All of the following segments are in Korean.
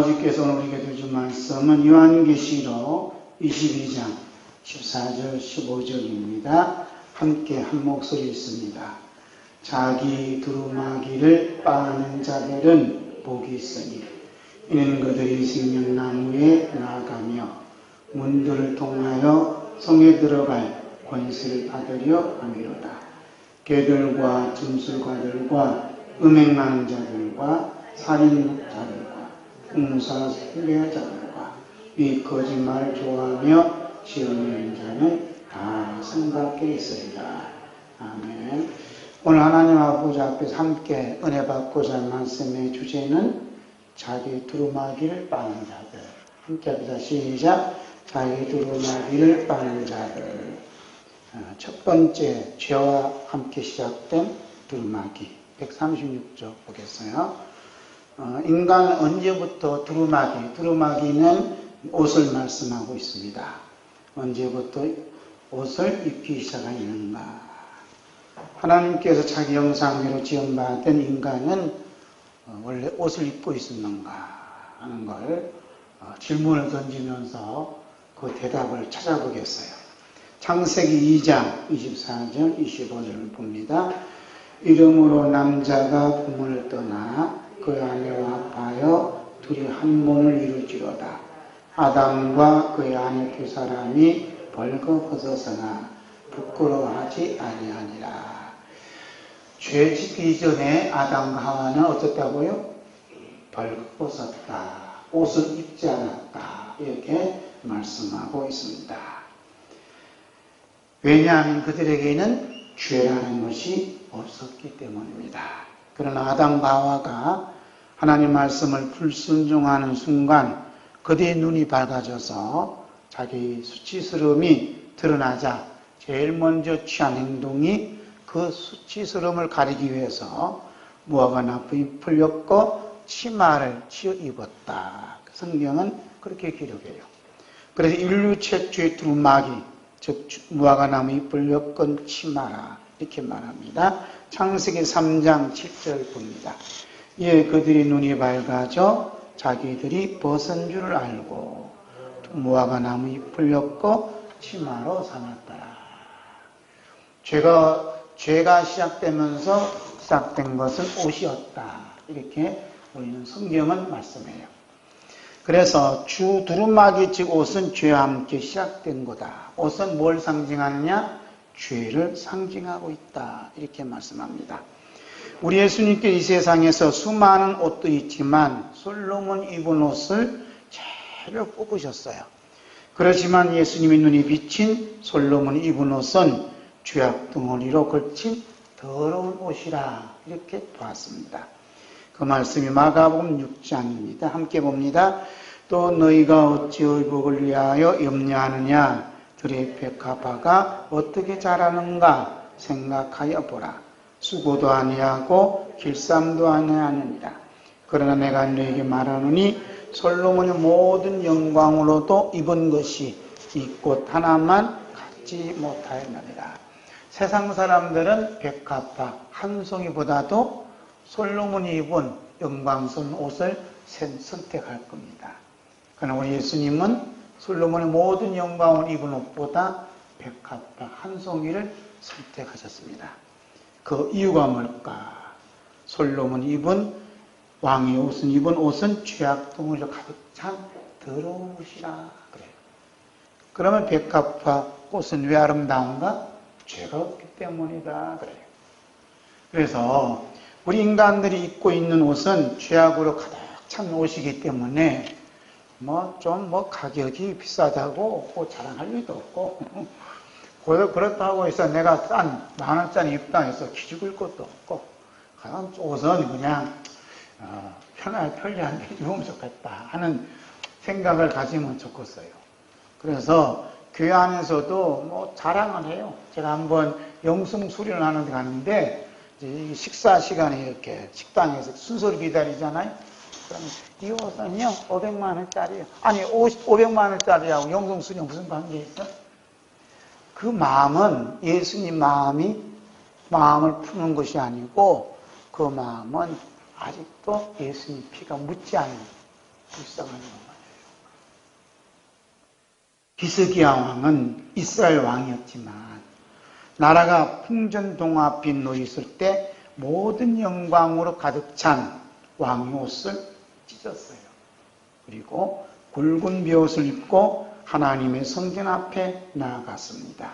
아버지께서 오늘 우리에게 주신 말씀은 요한계시록 22장 14절 15절입니다. 함께 한 목소리 있습니다. 자기 두루마기를 빠는 자들은 복이 있으니 이는 그들이 생명나무에 나아가며 문들을 통하여 성에 들어갈 권세를 받으려 함이로다. 개들과 점술가들과 음행하는 자들과 살인자들과 공사 숭배자들과 이 거짓말을 좋아하며 지어내는 자는 다 상 밖에 있으리라. 아멘. 오늘 하나님 아버지 앞에서 함께 은혜 받고자 할 말씀의 주제는 자기 두루마기를 빠는 자들. 함께 합시다. 시작. 자기 두루마기를 빠는 자들. 첫 번째, 죄와 함께 시작된 두루마기. 136쪽 보겠어요. 인간은 언제부터 두루마기는 옷을 말씀하고 있습니다. 언제부터 옷을 입기 시작하는가? 하나님께서 자기 형상대로 지음받은 인간은 원래 옷을 입고 있었는가 하는 걸 질문을 던지면서 그 대답을 찾아보겠어요. 창세기 2장 24절 25절을 봅니다. 이름으로 남자가 부모를 떠나 그 아내와 합하여 둘이 한 몸을 이룰지로다. 아담과 그의 아내 두 사람이 벌거벗었으나 부끄러워하지 아니하니라. 죄 짓기 이전에 아담과 하와는 어떻다고요? 벌거벗었다. 옷을 입지 않았다. 이렇게 말씀하고 있습니다. 왜냐하면 그들에게는 죄라는 것이 없었기 때문입니다. 그러나 아담과 하와가 하나님 말씀을 불순종하는 순간 그들의 눈이 밝아져서 자기 수치스러움이 드러나자 제일 먼저 취한 행동이 그 수치스러움을 가리기 위해서 무화과 나무잎을 풀렸고 치마를 지어 입었다. 성경은 그렇게 기록해요. 그래서 인류 최초의 두루마기, 즉 무화과 나무잎을 엮은 치마라 이렇게 말합니다. 창세기 3장 7절 봅니다. 이에 그들이 눈이 밝아져 자기들이 벗은 줄을 알고 무화과 나무 잎을 엮고 치마로 삼았더라. 죄가 시작되면서 시작된 것은 옷이었다. 이렇게 우리는 성경은 말씀해요. 그래서 주 두루마기 즉 옷은 죄와 함께 시작된 거다. 옷은 뭘 상징하느냐? 죄를 상징하고 있다. 이렇게 말씀합니다. 우리 예수님께 이 세상에서 수많은 옷도 있지만 솔로몬 입은 옷을 제일 뽑으셨어요. 그렇지만 예수님의 눈이 비친 솔로몬이 입은 옷은 죄악 덩어리로 걸친 더러운 옷이라 이렇게 보았습니다. 그 말씀이 마가복음 6장입니다. 함께 봅니다. 또 너희가 어찌 의복을 위하여 염려하느냐? 들의 백합화가 어떻게 자라는가 생각하여 보라. 수고도 아니하고 길쌈도 아니하느니라. 그러나 내가 너에게 말하노니 솔로몬의 모든 영광으로도 입은 것이 이 꽃 하나만 갖지 못하였느니라. 세상 사람들은 백합화 한 송이보다도 솔로몬이 입은 영광스러운 옷을 선택할 겁니다. 그러나 우리 예수님은 솔로몬의 모든 영광을 입은 옷보다 백합화 한 송이를 선택하셨습니다. 그 이유가 뭘까? 솔로몬이 입은 왕의 옷은 입은 옷은 죄악 덩어리로 가득 찬 더러운 옷이라 그래요. 그러면 백합화 옷은 왜 아름다운가? 죄가 없기 때문이다 그래요. 그래서 우리 인간들이 입고 있는 옷은 죄악으로 가득 찬 옷이기 때문에 가격이 비싸다고 자랑할 일도 없고 그렇다고 해서 내가 싼 만원짜리 입다 해서 기죽을 것도 없고 그런 옷은 그냥 편리한데 입으면 좋겠다 하는 생각을 가지면 좋겠어요. 그래서 교회 안에서도 자랑을 해요. 제가 한번 영성 수련을 하는 데 갔는데 식사 시간에 이렇게 식당에서 순서를 기다리잖아요. 그럼 이 옷은요 500만 원짜리예요. 아니 500만 원짜리하고 영성 수련 무슨 관계 있어? 그 마음은 예수님 마음을 푸는 것이 아니고 그 마음은 아직도 예수님 피가 묻지 않은 불쌍한 영화예요. 히스기야 왕은 이스라엘 왕이었지만 나라가 풍전등화 앞에 놓여 있을 때 모든 영광으로 가득 찬 왕의 옷을 찢었어요. 그리고 굵은 베옷을 입고 하나님의 성전 앞에 나아갔습니다.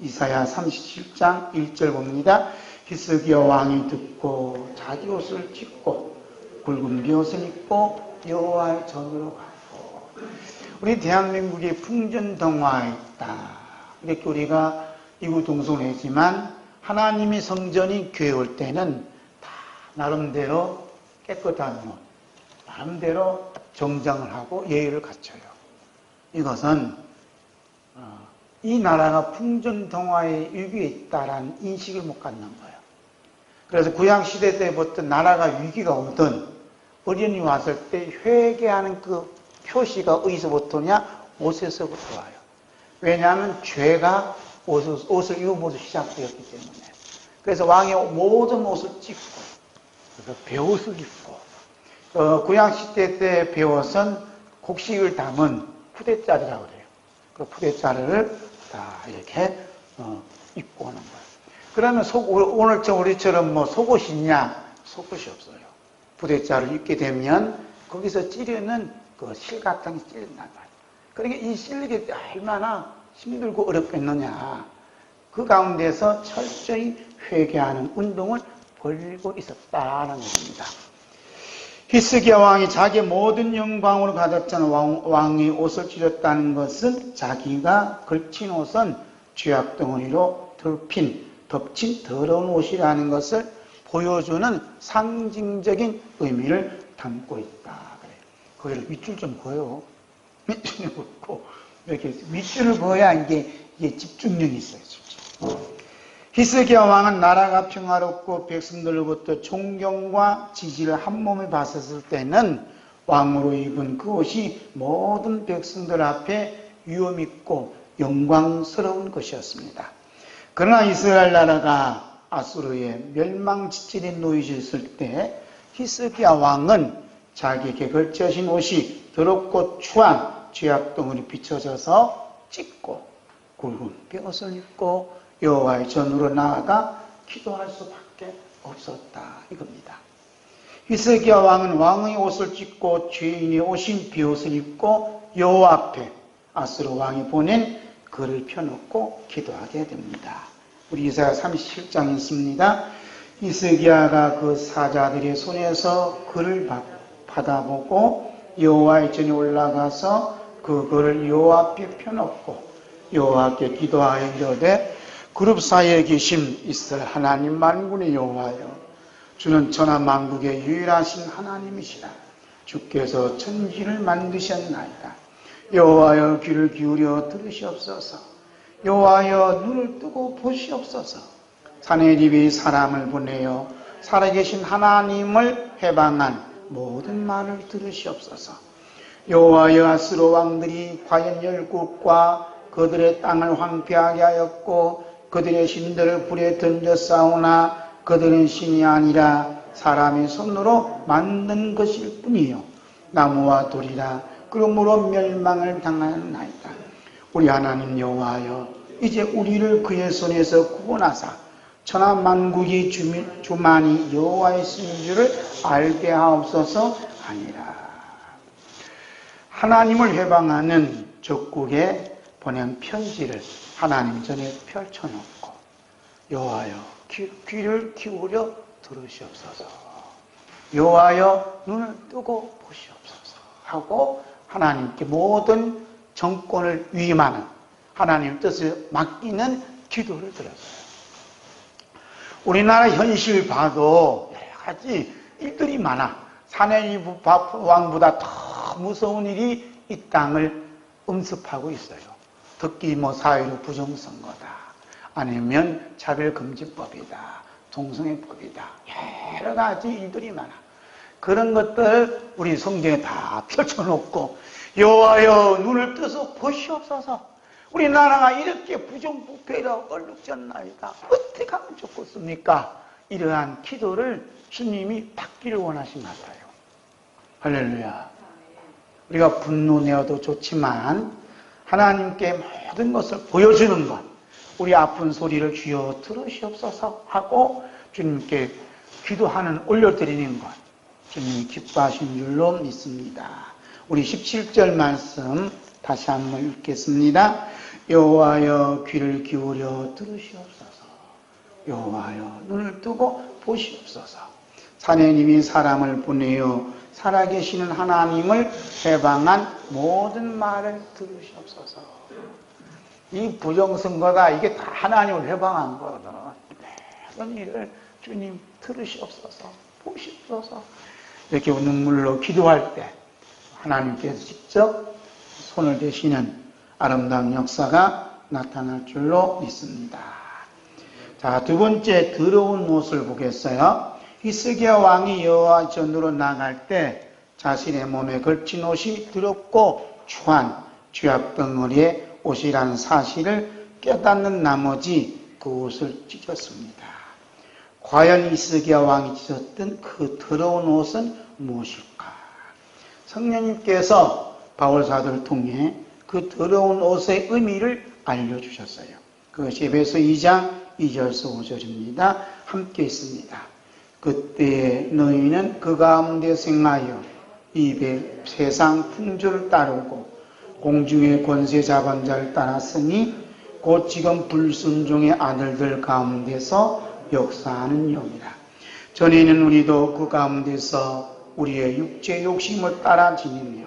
이사야 37장 1절 봅니다. 히스기야 왕이 듣고 자기 옷을 찢고 굵은 베옷을 입고 여호와의 전으로 가고. 우리 대한민국이 풍전등화에 있다. 이렇게 우리가 이구동성이지만 하나님의 성전이 교회 올 때는 다 나름대로 깨끗한 옷, 나름대로 정장을 하고 예의를 갖춰요. 이것은 이 나라가 풍전등화의 위기에 있다라는 인식을 못 갖는 거예요. 그래서 구약시대 때부터 나라가 위기가 오든 어려움이 왔을 때 회개하는 그 표시가 어디서부터냐? 옷에서부터 와요. 왜냐하면 죄가 옷을 입음으로 시작되었기 때문에. 그래서 왕의 모든 옷을 찢고 그래서 베옷을 입고 구약시대 때 베옷은 곡식을 담은 푸대자리라고 그래요. 그 푸대자리를 다 이렇게 입고 오는 거예요. 그러면 오늘 우리처럼 뭐 속옷이 있냐? 속옷이 없어요. 푸대자를 입게 되면 거기서 찌르는 그 실 같은 게 찔린단 말이에요. 그러니까 이 찔리기 얼마나 힘들고 어렵겠느냐. 그 가운데서 철저히 회개하는 운동을 벌이고 있었다는 것입니다. 히스기야 왕이 자기의 모든 영광으로 가득 찬 왕의 옷을 찢었다는 것은 자기가 걸친 옷은 죄악 덩어리로 덮친 더러운 옷이라는 것을 보여주는 상징적인 의미를 담고 있다. 그래요. 거기를 밑줄 좀 그어요. 밑줄을 긋고 이렇게 밑줄을 그어야 이게 집중력이 있어요. 히스기야 왕은 나라가 평화롭고 백성들로부터 존경과 지지를 한 몸에 받았을 때는 왕으로 입은 그 옷이 모든 백성들 앞에 위엄있고 영광스러운 것이었습니다. 그러나 이스라엘 나라가 아수르의 멸망지질에 놓여졌을 때 히스기야 왕은 자기에게 걸쳐진 옷이 더럽고 추한 죄악덩어리 비춰져서 찢고 굵은 베옷을 입고 여호와의 전으로 나아가 기도할 수밖에 없었다 이겁니다. 히스기야 왕은 왕의 옷을 찢고 죄인의 옷인 베옷을 입고 여호와 앞에 아수르 왕이 보낸 글을 펴놓고 기도하게 됩니다. 우리 이사야 37장에 있습니다. 히스기야가 그 사자들의 손에서 글을 받아보고 여호와의 전에 올라가서 그 글을 여호와 앞에 펴놓고 여호와께 기도하여 이르되 그룹 사이에 계신 이스라엘 하나님 만군의 여호와여, 주는 천하 만국의 유일하신 하나님이시라. 주께서 천지를 만드셨나이다. 여호와여, 귀를 기울여 들으시옵소서. 여호와여, 눈을 뜨고 보시옵소서. 사내립이 사람을 보내어 살아계신 하나님을 해방한 모든 말을 들으시옵소서. 여호와여, 아수르 왕들이 과연 열국과 그들의 땅을 황폐하게 하였고 그들의 신들을 불에 던져 싸우나 그들은 신이 아니라 사람의 손으로 만든 것일 뿐이요 나무와 돌이라. 그러므로 멸망을 당하였나이다. 우리 하나님 여호와여, 이제 우리를 그의 손에서 구원하사 천하 만국이 주만이 여호와의 신인 줄을 알게 하옵소서 하니라. 하나님을 해방하는 적국에 보낸 편지를 하나님 전에 펼쳐놓고 여호와여, 귀를 기울여 들으시옵소서. 여호와여, 눈을 뜨고 보시옵소서 하고 하나님께 모든 정권을 위임하는 하나님 뜻을 맡기는 기도를 드렸어요. 우리나라 현실 봐도 여러 가지 일들이 많아. 사내립 왕보다 더 무서운 일이 이 땅을 음습하고 있어요. 특히 사회로 부정선거다, 아니면 차별금지법이다, 동성애법이다, 여러 가지 일들이 많아. 그런 것들 우리 성경에 다 펼쳐놓고 여호와여, 눈을 떠서 보시옵소서. 우리나라가 이렇게 부정부패로 얼룩졌나이다. 어떻게 하면 좋겠습니까? 이러한 기도를 주님이 받기를 원하신 것 같아요. 할렐루야. 우리가 분노내어도 좋지만 하나님께 모든 것을 보여주는 것, 우리 아픈 소리를 주여 들으시옵소서 하고 주님께 기도하는 올려드리는 것, 주님이 기뻐하신 줄로 믿습니다. 우리 17절 말씀 다시 한번 읽겠습니다. 여호와여 귀를 기울여 들으시옵소서. 여호와여 눈을 뜨고 보시옵소서. 사내님이 사람을 보내어 살아계시는 하나님을 해방한 모든 말을 들으시옵소서. 이 부정선거가 이게 다 하나님을 해방한 거거든. 모든 일을 주님 들으시옵소서, 보시옵소서. 이렇게 눈물로 기도할 때 하나님께서 직접 손을 대시는 아름다운 역사가 나타날 줄로 믿습니다. 자, 두 번째 더러운 옷을 보겠어요. 히스기야 왕이 여호와 전으로 나갈 때 자신의 몸에 걸친 옷이 더럽고 추한 죄악덩어리의 옷이라는 사실을 깨닫는 나머지 그 옷을 찢었습니다. 과연 히스기야 왕이 찢었던 그 더러운 옷은 무엇일까? 성령님께서 바울 사도를 통해 그 더러운 옷의 의미를 알려주셨어요. 그것이 에베소 2장 2절에서 5절입니다. 함께 있습니다. 그때 너희는 그 가운데 생하여 입에 세상 풍조를 따르고 공중의 권세 잡은 자를 따랐으니 곧 지금 불순종의 아들들 가운데서 역사하는 영이라. 전에는 우리도 그 가운데서 우리의 육체 욕심을 따라 지니며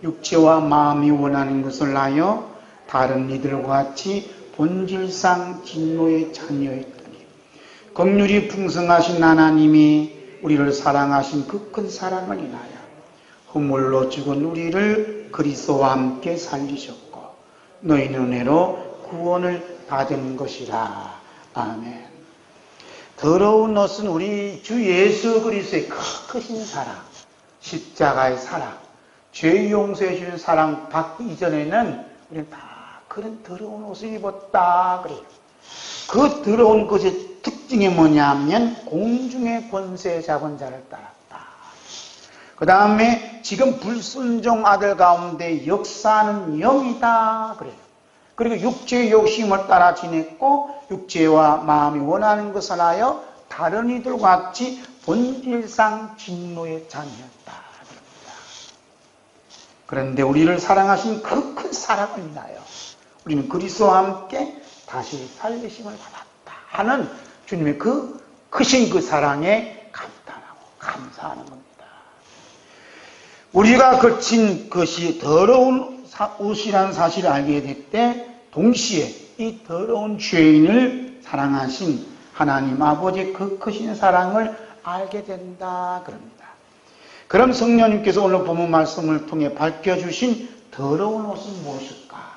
육체와 마음이 원하는 것을 하여 다른 이들과 같이 본질상 진노의 자녀였더니 긍휼이 풍성하신 하나님이 우리를 사랑하신 그 큰 사랑을 인하여 허물로 죽은 우리를 그리스도와 함께 살리셨고 너희는 은혜로 구원을 받은 것이라. 아멘. 더러운 옷은 우리 주 예수 그리스도의 크신 사랑, 십자가의 사랑, 죄 용서해 주는 사랑 받기 이전에는 우리는 다 그런 더러운 옷을 입었다 그래요. 그 더러운 것의 특징이 뭐냐면 공중의 권세 잡은 자를 따랐다. 그 다음에 지금 불순종 아들 가운데 역사하는 영이다 그래요. 그리고 육체의 욕심을 따라 지냈고 육체와 마음이 원하는 것을 하여 다른 이들과 같이 본질상 진노의 자녀였다. 그런데 우리를 사랑하신 그 큰 사랑을 인하여 우리는 그리스도와 함께 다시 살리심을 받았다 하는 주님의 그 크신 그 사랑에 감탄하고 감사하는 겁니다. 우리가 걸친 것이 더러운 옷이라는 사실을 알게 될 때 동시에 이 더러운 죄인을 사랑하신 하나님 아버지의 그 크신 사랑을 알게 된다 그럽니다. 그럼 성령님께서 오늘 본문 말씀을 통해 밝혀주신 더러운 옷은 무엇일까?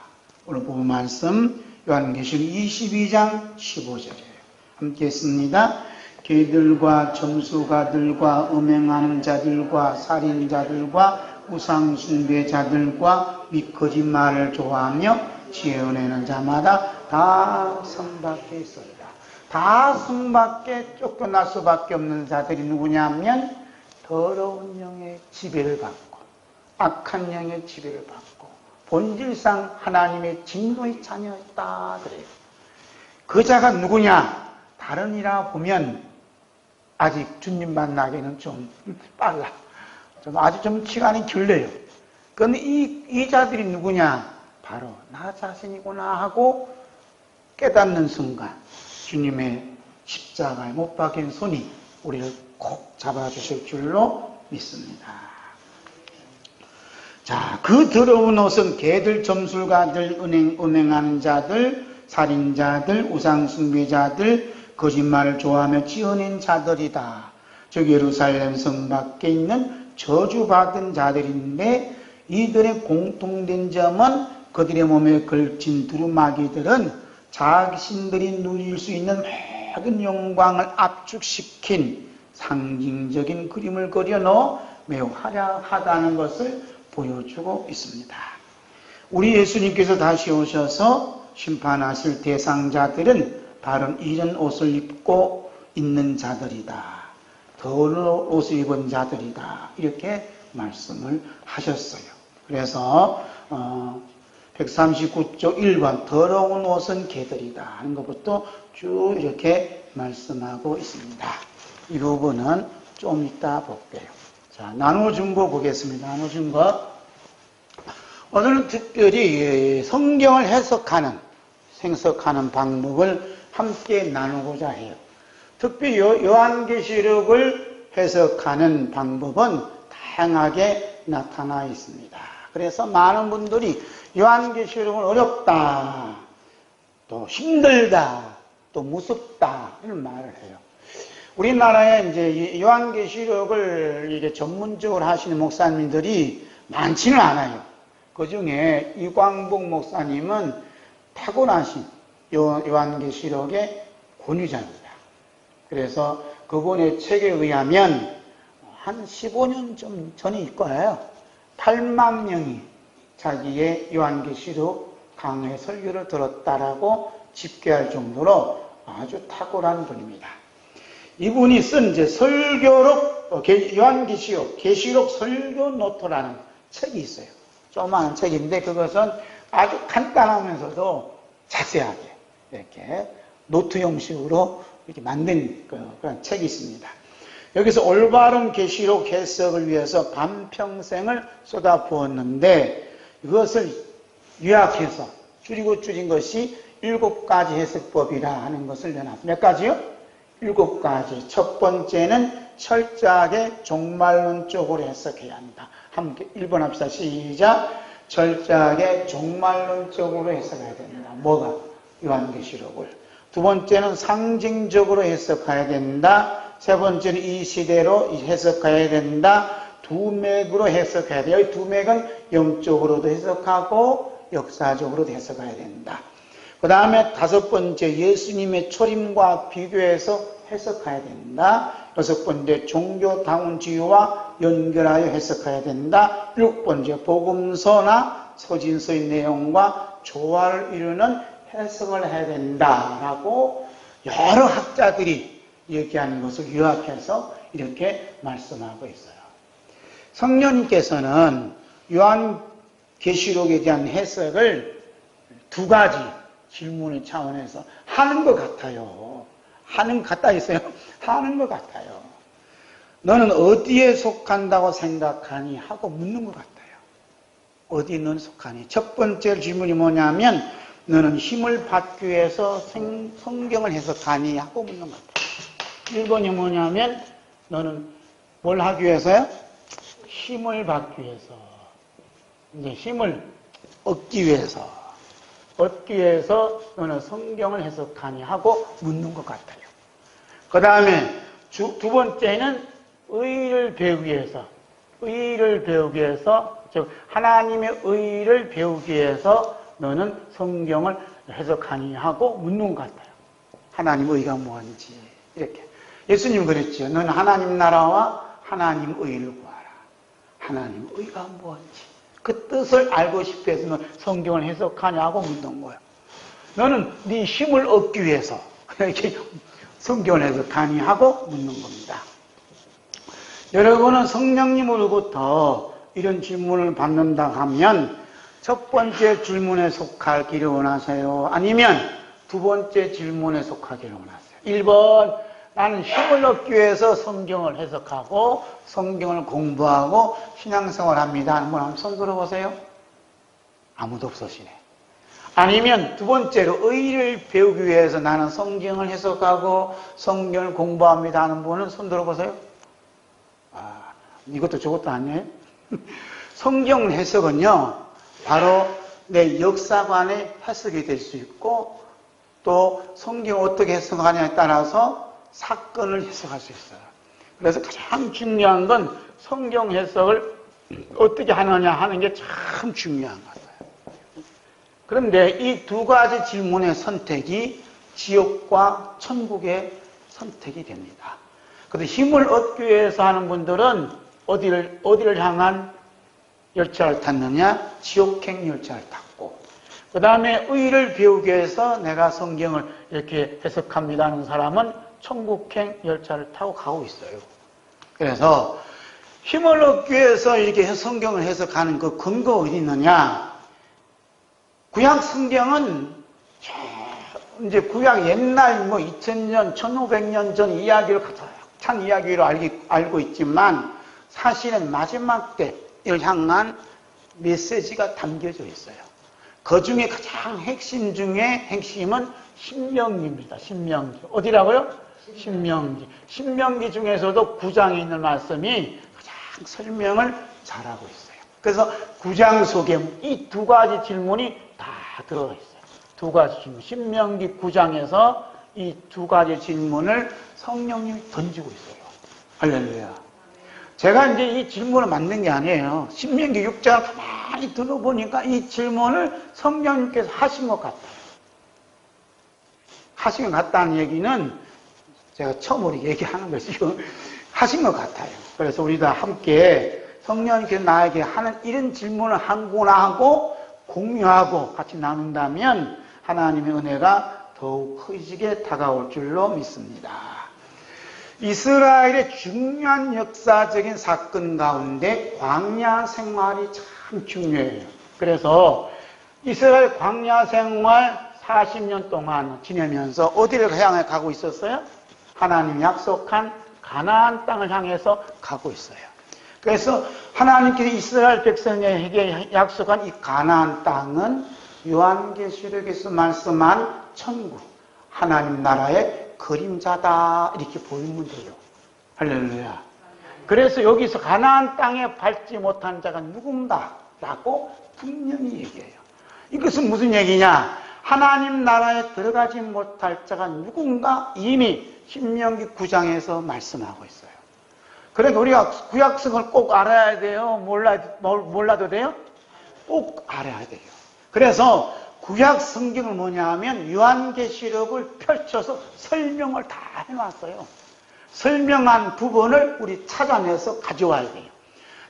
오늘 본문 말씀 요한계시록 22장 15절이에요. 함께 했습니다. 개들과 점수가들과 음행하는 자들과 살인자들과 우상숭배자들과 및 거짓말을 좋아하며 지어내는 자마다 다 성 밖에 있어이다. 다 성 밖에 쫓겨날 수밖에 없는 자들이 누구냐면 더러운 영의 지배를 받고 악한 영의 지배를 받고 본질상 하나님의 진노의 자녀였다 그래요. 그 자가 누구냐? 다른 이라 보면 아직 주님 만나기는 좀 빨라. 아직 좀 시간이 길래요. 그런데 이 자들이 누구냐? 바로 나 자신이구나 하고 깨닫는 순간 주님의 십자가에 못 박힌 손이 우리를 꼭 잡아주실 줄로 믿습니다. 자, 그 더러운 옷은 개들, 점술가들, 은행하는 자들, 살인자들, 우상숭배자들, 거짓말을 좋아하며 지어낸 자들이다. 즉 예루살렘 성 밖에 있는 저주받은 자들인데 이들의 공통된 점은 그들의 몸에 걸친 두루마기들은 자신들이 누릴 수 있는 모든 영광을 압축시킨 상징적인 그림을 그려넣어 매우 화려하다는 것을 보여주고 있습니다. 우리 예수님께서 다시 오셔서 심판하실 대상자들은 바로 이런 옷을 입고 있는 자들이다. 더러운 옷을 입은 자들이다. 이렇게 말씀을 하셨어요. 그래서 139쪽 1번 더러운 옷은 개들이다 하는 것부터 쭉 이렇게 말씀하고 있습니다. 이 부분은 좀 이따 볼게요. 자, 나눠준 거 보겠습니다. 나눠준 거. 오늘은 특별히 성경을 해석하는 방법을 함께 나누고자 해요. 특히 요한계시록을 해석하는 방법은 다양하게 나타나 있습니다. 그래서 많은 분들이 요한계시록은 어렵다, 또 힘들다, 또 무섭다 이런 말을 해요. 우리나라에 이제 요한계시록을 이게 전문적으로 하시는 목사님들이 많지는 않아요. 그 중에 이광복 목사님은 타고나신 요한계시록의 권위자입니다. 그래서 그분의 책에 의하면 한 15년 좀 전일 거예요. 8만 명이 자기의 요한계시록 강의 설교를 들었다라고 집계할 정도로 아주 탁월한 분입니다. 이분이 쓴 이제 요한계시록, 계시록 설교 노트라는 책이 있어요. 조그마한 책인데 그것은 아주 간단하면서도 자세하게 이렇게 노트 형식으로 이렇게 만든 그런 책이 있습니다. 여기서 올바른 계시록 해석을 위해서 반평생을 쏟아부었는데 이것을 요약해서 줄인 것이 7가지 해석법이라 하는 것을 내놨습니다. 몇 가지요? 7가지. 첫 번째는 철저하게 종말론적으로 해석해야 한다. 함께 1번 합시다. 시작. 철저하게 종말론적으로 해석해야 된다. 뭐가? 요한계시록을. 두 번째는 상징적으로 해석해야 된다. 세 번째는 이 시대로 해석해야 된다. 두 맥으로 해석해야 돼요. 이 두 맥은 영적으로도 해석하고 역사적으로도 해석해야 된다. 그 다음에 다섯 번째 예수님의 초림과 비교해서 해석해야 된다. 여섯 번째 종교다운주의와 연결하여 해석해야 된다. 일곱 번째 복음서나 서신서의 내용과 조화를 이루는 해석을 해야 된다라고 여러 학자들이 얘기하는 것을 요약해서 이렇게 말씀하고 있어요. 성령님께서는 요한계시록에 대한 해석을 2가지 질문의 차원에서 하는 것 같아요. 하는 것 같다 했어요. 하는 것 같아요. 너는 어디에 속한다고 생각하니? 하고 묻는 것 같아요. 어디에 너는 속하니? 첫 번째 질문이 뭐냐면 너는 힘을 받기 위해서 성경을 해석하니? 하고 묻는 것 같아요. 1번이 뭐냐면 너는 뭘 하기 위해서요? 힘을 받기 위해서. 이제 힘을 얻기 위해서 너는 성경을 해석하니? 하고 묻는 것 같아요. 그 다음에 두 번째는 의의를 배우기 위해서, 즉 하나님의 의의를 배우기 위해서 너는 성경을 해석하니? 하고 묻는 것 같아요. 하나님 의의가 뭔지 이렇게. 예수님 그랬죠. 너는 하나님 나라와 하나님 의의를 구하라. 하나님 의의가 뭔지 그 뜻을 알고 싶어 해서 너 성경을 해석하냐고 묻는 거예요. 너는 네 힘을 얻기 위해서 이렇게 성경을 해석하니? 하고 묻는 겁니다. 여러분은 성령님으로부터 이런 질문을 받는다 하면 첫 번째 질문에 속하기를 원하세요? 아니면 두 번째 질문에 속하기를 원하세요? 1번 나는 힘을 얻기 위해서 성경을 해석하고 성경을 공부하고 신앙생활을 합니다. 한번 손 들어보세요. 아무도 없으시네. 아니면 두 번째로 의의를 배우기 위해서 나는 성경을 해석하고 성경을 공부합니다 하는 분은 손 들어보세요. 이것도 저것도 아니에요. 성경 해석은요 바로 내 역사관의 해석이 될 수 있고 또 성경을 어떻게 해석하냐에 따라서 사건을 해석할 수 있어요. 그래서 가장 중요한 건 성경 해석을 어떻게 하느냐 하는 게 참 중요한 것 같아요. 그런데 이 2가지 질문의 선택이 지옥과 천국의 선택이 됩니다. 그런데 힘을 얻기 위해서 하는 분들은 어디를 향한 열차를 탔느냐? 지옥행 열차를 탔고, 그 다음에 의의를 배우기 위해서 내가 성경을 이렇게 해석합니다 하는 사람은 천국행 열차를 타고 가고 있어요. 그래서 힘을 얻기 위해서 이렇게 성경을 해석하는 그 근거 어디 있느냐? 구약 성경은 이제 구약 옛날 2000년, 1500년 전 이야기를 가장 찬 이야기로 알고 있지만 사실은 마지막 때를 향한 메시지가 담겨져 있어요. 그 중에 가장 핵심은 신명기입니다. 신명기. 어디라고요? 신명기. 신명기 중에서도 9장에 있는 말씀이 가장 설명을 잘하고 있어요. 그래서 9장 속에 이 두 가지 질문이 다 들어가 있어요. 두 가지 질문. 신명기 9장에서 이 두 가지 질문을 성령님이 던지고 있어요. 할렐루야. 제가 이제 이 질문을 만든 게 아니에요. 신명기 6장을 가만히 들어보니까 이 질문을 성령님께서 하신 것 같아요. 하신 것 같다는 얘기는 제가 처음으로 얘기하는 것이고 하신 것 같아요. 그래서 우리 다 함께 성령님께서 나에게 하는 이런 질문을 하구나 하고 공유하고 같이 나눈다면 하나님의 은혜가 더욱 커지게 다가올 줄로 믿습니다. 이스라엘의 중요한 역사적인 사건 가운데 광야 생활이 참 중요해요. 그래서 이스라엘 광야 생활 40년 동안 지내면서 어디를 향해 가고 있었어요? 하나님 약속한 가나안 땅을 향해서 가고 있어요. 그래서 하나님께서 이스라엘 백성에게 약속한 이 가나안 땅은 요한계시록에서 말씀한 천국, 하나님 나라의 그림자다 이렇게 보이면 돼요. 할렐루야. 그래서 여기서 가나안 땅에 밟지 못한 자가 누군가라고 분명히 얘기해요. 이것은 무슨 얘기냐? 하나님 나라에 들어가지 못할 자가 누군가 이미 신명기 9장에서 말씀하고 있어요. 그러니까 우리가 구약성을 꼭 알아야 돼요? 몰라도 돼요? 꼭 알아야 돼요. 그래서 구약 성경을 뭐냐 하면 요한계시록을 펼쳐서 설명을 다 해놨어요. 설명한 부분을 우리 찾아내서 가져와야 돼요.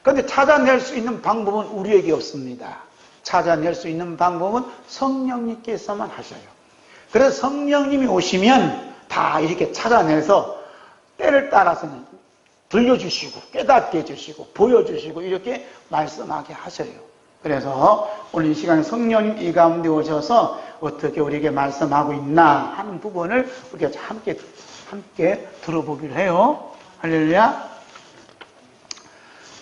그런데 찾아낼 수 있는 방법은 우리에게 없습니다. 찾아낼 수 있는 방법은 성령님께서만 하셔요. 그래서 성령님이 오시면 다 이렇게 찾아내서 때를 따라서는 들려주시고 깨닫게 해주시고 보여주시고 이렇게 말씀하게 하셔요. 그래서 오늘 이 시간에 성령님 이 가운데 오셔서 어떻게 우리에게 말씀하고 있나 하는 부분을 우리가 함께 들어보기로 해요. 할렐루야.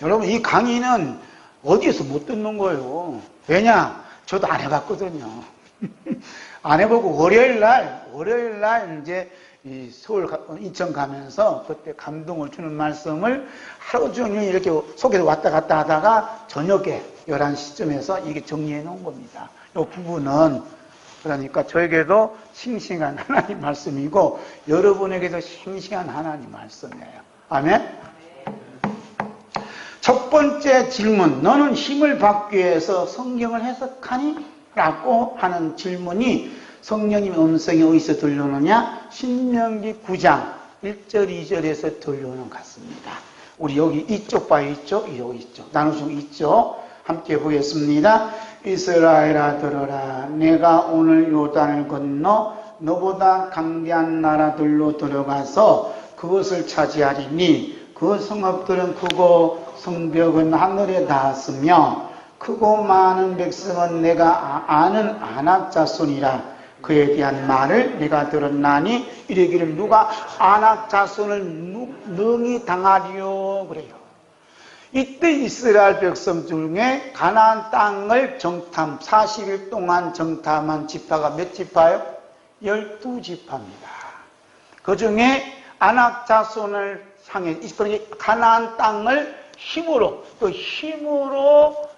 여러분 이 강의는 어디에서 못 듣는 거예요. 왜냐? 저도 안 해봤거든요. 안 해보고 월요일날 이제 이 서울, 인천 가면서 그때 감동을 주는 말씀을 하루 종일 이렇게 속에서 왔다 갔다 하다가 저녁에 11시쯤에서 이게 정리해 놓은 겁니다. 이 부분은 그러니까 저에게도 싱싱한 하나님 말씀이고 여러분에게도 싱싱한 하나님 말씀이에요. 아멘? 첫 번째 질문, 너는 힘을 받기 위해서 성경을 해석하니? 라고 하는 질문이 성령님의 음성이 어디서 들려오느냐? 신명기 9장 1절 2절에서 들려오는 것 같습니다. 우리 여기 이쪽 봐요. 여기 있죠. 나누시고 있죠. 함께 보겠습니다. 이스라엘아 들어라. 내가 오늘 요단을 건너 너보다 강대한 나라들로 들어가서 그것을 차지하리니 그 성읍들은 크고 성벽은 하늘에 닿았으며 크고 많은 백성은 내가 아는 아낙 자손이라. 그에 대한 말을 내가 들었나니 이르기를 누가 아낙 자손을 능히 당하리요 그래요. 이때 이스라엘 백성 중에 가나안 땅을 40일 동안 정탐한 지파가 몇 지파요? 12지파입니다. 그 중에 아낙 자손을 향해 가나안 땅을 힘으로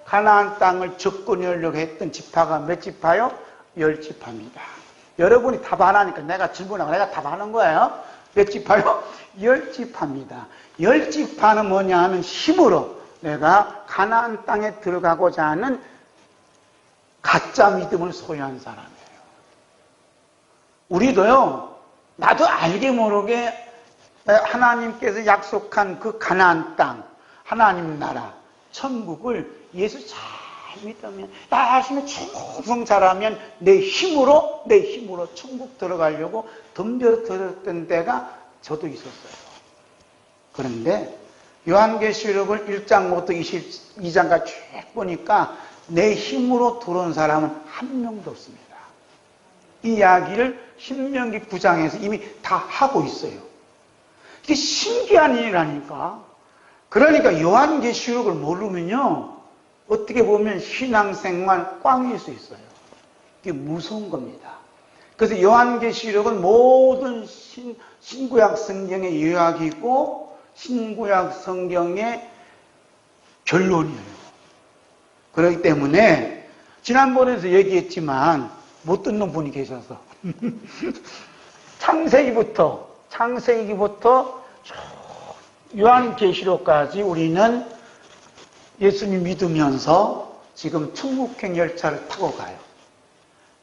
가나안 땅을 접근하려고 했던 지파가 몇 지파요? 10지파입니다. 여러분이 답 안 하니까 내가 질문하고 내가 답 하는 거예요. 몇 지파요? 10지파입니다. 10지파는 뭐냐 하면 힘으로 내가 가나안 땅에 들어가고자 하는 가짜 믿음을 소유한 사람이에요. 우리도요, 나도 알게 모르게 하나님께서 약속한 그 가나안 땅, 하나님 나라, 천국을 예수 잘 믿으면, 열심히 충성 잘하면 내 힘으로 천국 들어가려고 덤벼들었던 때가 저도 있었어요. 그런데 요한계시록을 1장부터 22장까지 쭉 보니까 내 힘으로 들어온 사람은 한 명도 없습니다. 이 이야기를 신명기 9장에서 이미 다 하고 있어요. 이게 신기한 일이라니까. 그러니까 요한계시록을 모르면요, 어떻게 보면 신앙생활 꽝일 수 있어요. 이게 무서운 겁니다. 그래서 요한계시록은 모든 신구약 성경의 요약이고 신구약 성경의 결론이에요. 그렇기 때문에 지난번에도 얘기했지만 못 듣는 분이 계셔서 창세기부터 요한계시록까지 우리는 예수님 믿으면서 지금 천국행 열차를 타고 가요.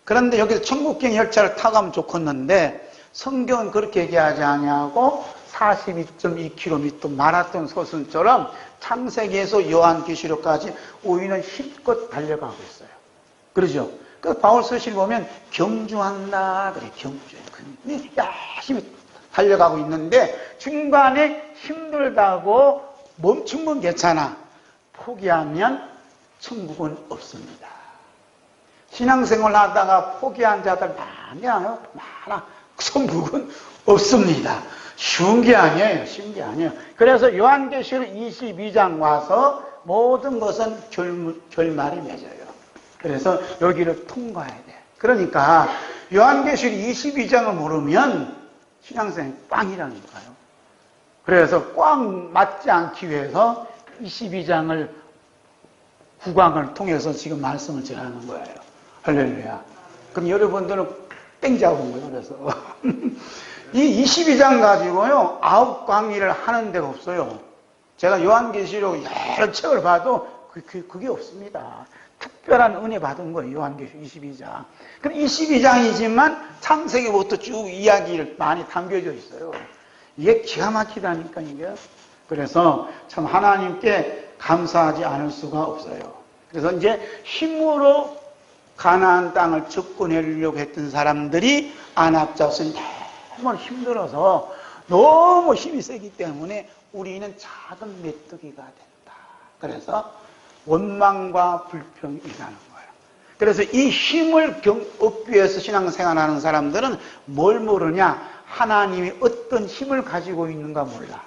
그런데 여기서 천국행 열차를 타고 가면 좋겠는데 성경은 그렇게 얘기하지 아니하고 42.2km 마라톤 소순처럼 창세기에서 요한계시록까지 우리는 힘껏 달려가고 있어요. 그러죠? 그 바울 서실 보면 경주한다 그래. 경주해. 열심히 달려가고 있는데 중간에 힘들다고 멈춘 건 괜찮아. 포기하면 천국은 없습니다. 신앙생활 하다가 포기한 자들 많아. 천국은 없습니다. 쉬운 게 아니에요. 그래서 요한계시록 22장 와서 모든 것은 결말이 맺어요. 그래서 여기를 통과해야 돼. 그러니까 요한계시록 22장을 모르면 신앙생활이 꽝이라니까요. 그래서 꽝 맞지 않기 위해서 22장을 구강을 통해서 지금 말씀을 전하는 거예요. 할렐루야. 그럼 여러분들은 땡 잡은 거예요. 그래서 이 22장 가지고요 9강의를 하는 데가 없어요. 제가 요한계시록 여러 책을 봐도 그게 없습니다. 특별한 은혜 받은 거예요. 요한계시록 22장. 그럼 22장이지만 창세기부터 쭉 이야기를 많이 담겨져 있어요. 이게 기가 막히다니까 이게. 그래서 참 하나님께 감사하지 않을 수가 없어요. 그래서 이제 힘으로 가나안 땅을 접근하려고 했던 사람들이 아낙 자손이 너무 힘들어서 너무 힘이 세기 때문에 우리는 작은 메뚜기가 된다. 그래서 원망과 불평이 일어나는 거예요. 그래서 이 힘을 얻기 위해서 신앙생활하는 사람들은 뭘 모르냐? 하나님이 어떤 힘을 가지고 있는가 몰라.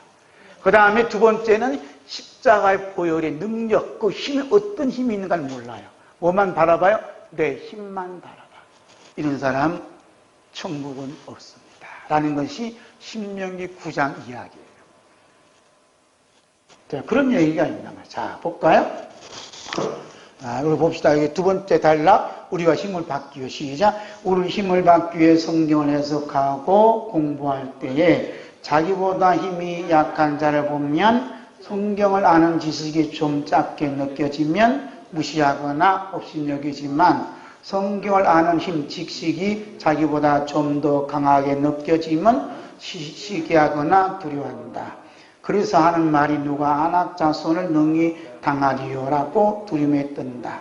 그 다음에 두 번째는 십자가의 보혈의 능력, 그 힘이 어떤 힘이 있는가 몰라요. 뭐만 바라봐요? 내 힘만 바라봐. 이런 사람 천국은 없습니다. 라는 것이 신명기 9장 이야기예요. 자, 그런 얘기가 있나 봐요. 자, 볼까요? 우리 봅시다. 여기 두 번째 단락, 우리가 힘을 받기 위해 시작. 우리 힘을 받기 위해 성경을 해석하고 공부할 때에 자기보다 힘이 약한 자를 보면 성경을 아는 지식이 좀 작게 느껴지면 무시하거나 업신여기지만 성경을 아는 힘, 지식이 자기보다 좀 더 강하게 느껴지면 시기하거나 두려워한다. 그래서 하는 말이 누가 아낙 자손을 능히 당하리요라고 두려움에 뜬다.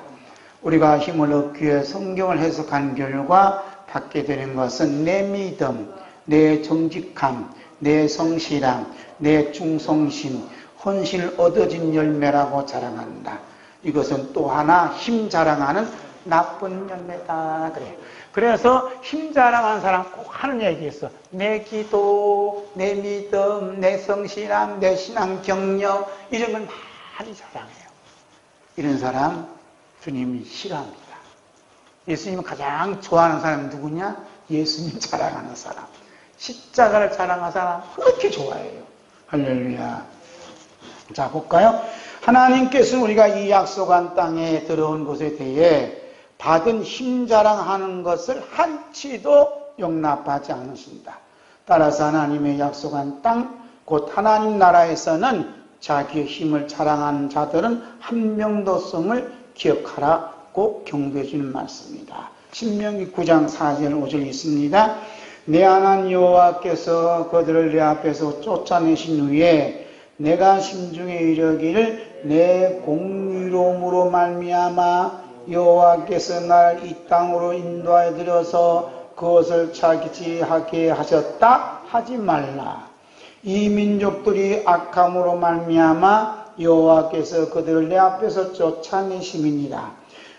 우리가 힘을 얻기 위해 성경을 해석한 결과 받게 되는 것은 내 믿음, 내 정직함, 내 성실함, 내 충성심, 헌신을 얻어진 열매라고 자랑한다. 이것은 또 하나 힘 자랑하는 나쁜 열매다. 그래요. 그래서 힘 자랑하는 사람 꼭 하는 얘기 있어. 내 기도, 내 믿음, 내 성실함, 내 신앙 경력 이런 걸 많이 자랑해요. 이런 사람 주님이 싫어합니다. 예수님이 가장 좋아하는 사람이 누구냐? 예수님 자랑하는 사람. 십자가를 자랑하는 사람 그렇게 좋아해요. 할렐루야. 자, 볼까요? 하나님께서는 우리가 이 약속한 땅에 들어온 것에 대해 받은 힘 자랑하는 것을 한치도 용납하지 않으신다. 따라서 하나님의 약속한 땅, 곧 하나님 나라에서는 자기의 힘을 자랑하는 자들은 한 명도 성을 기억하라고 경고해 주는 말씀입니다. 신명기 9장 4절 5절 있습니다. 내 하나님 여호와께서 그들을 내 앞에서 쫓아내신 후에 내가 심중에 이르기를 내 공의로움으로 말미암아 여호와께서 날 이 땅으로 인도하여 들여서 그것을 차지하게 하셨다 하지 말라. 이 민족들이 악함으로 말미암아 여호와께서 그들을 내 앞에서 쫓아내심이니라.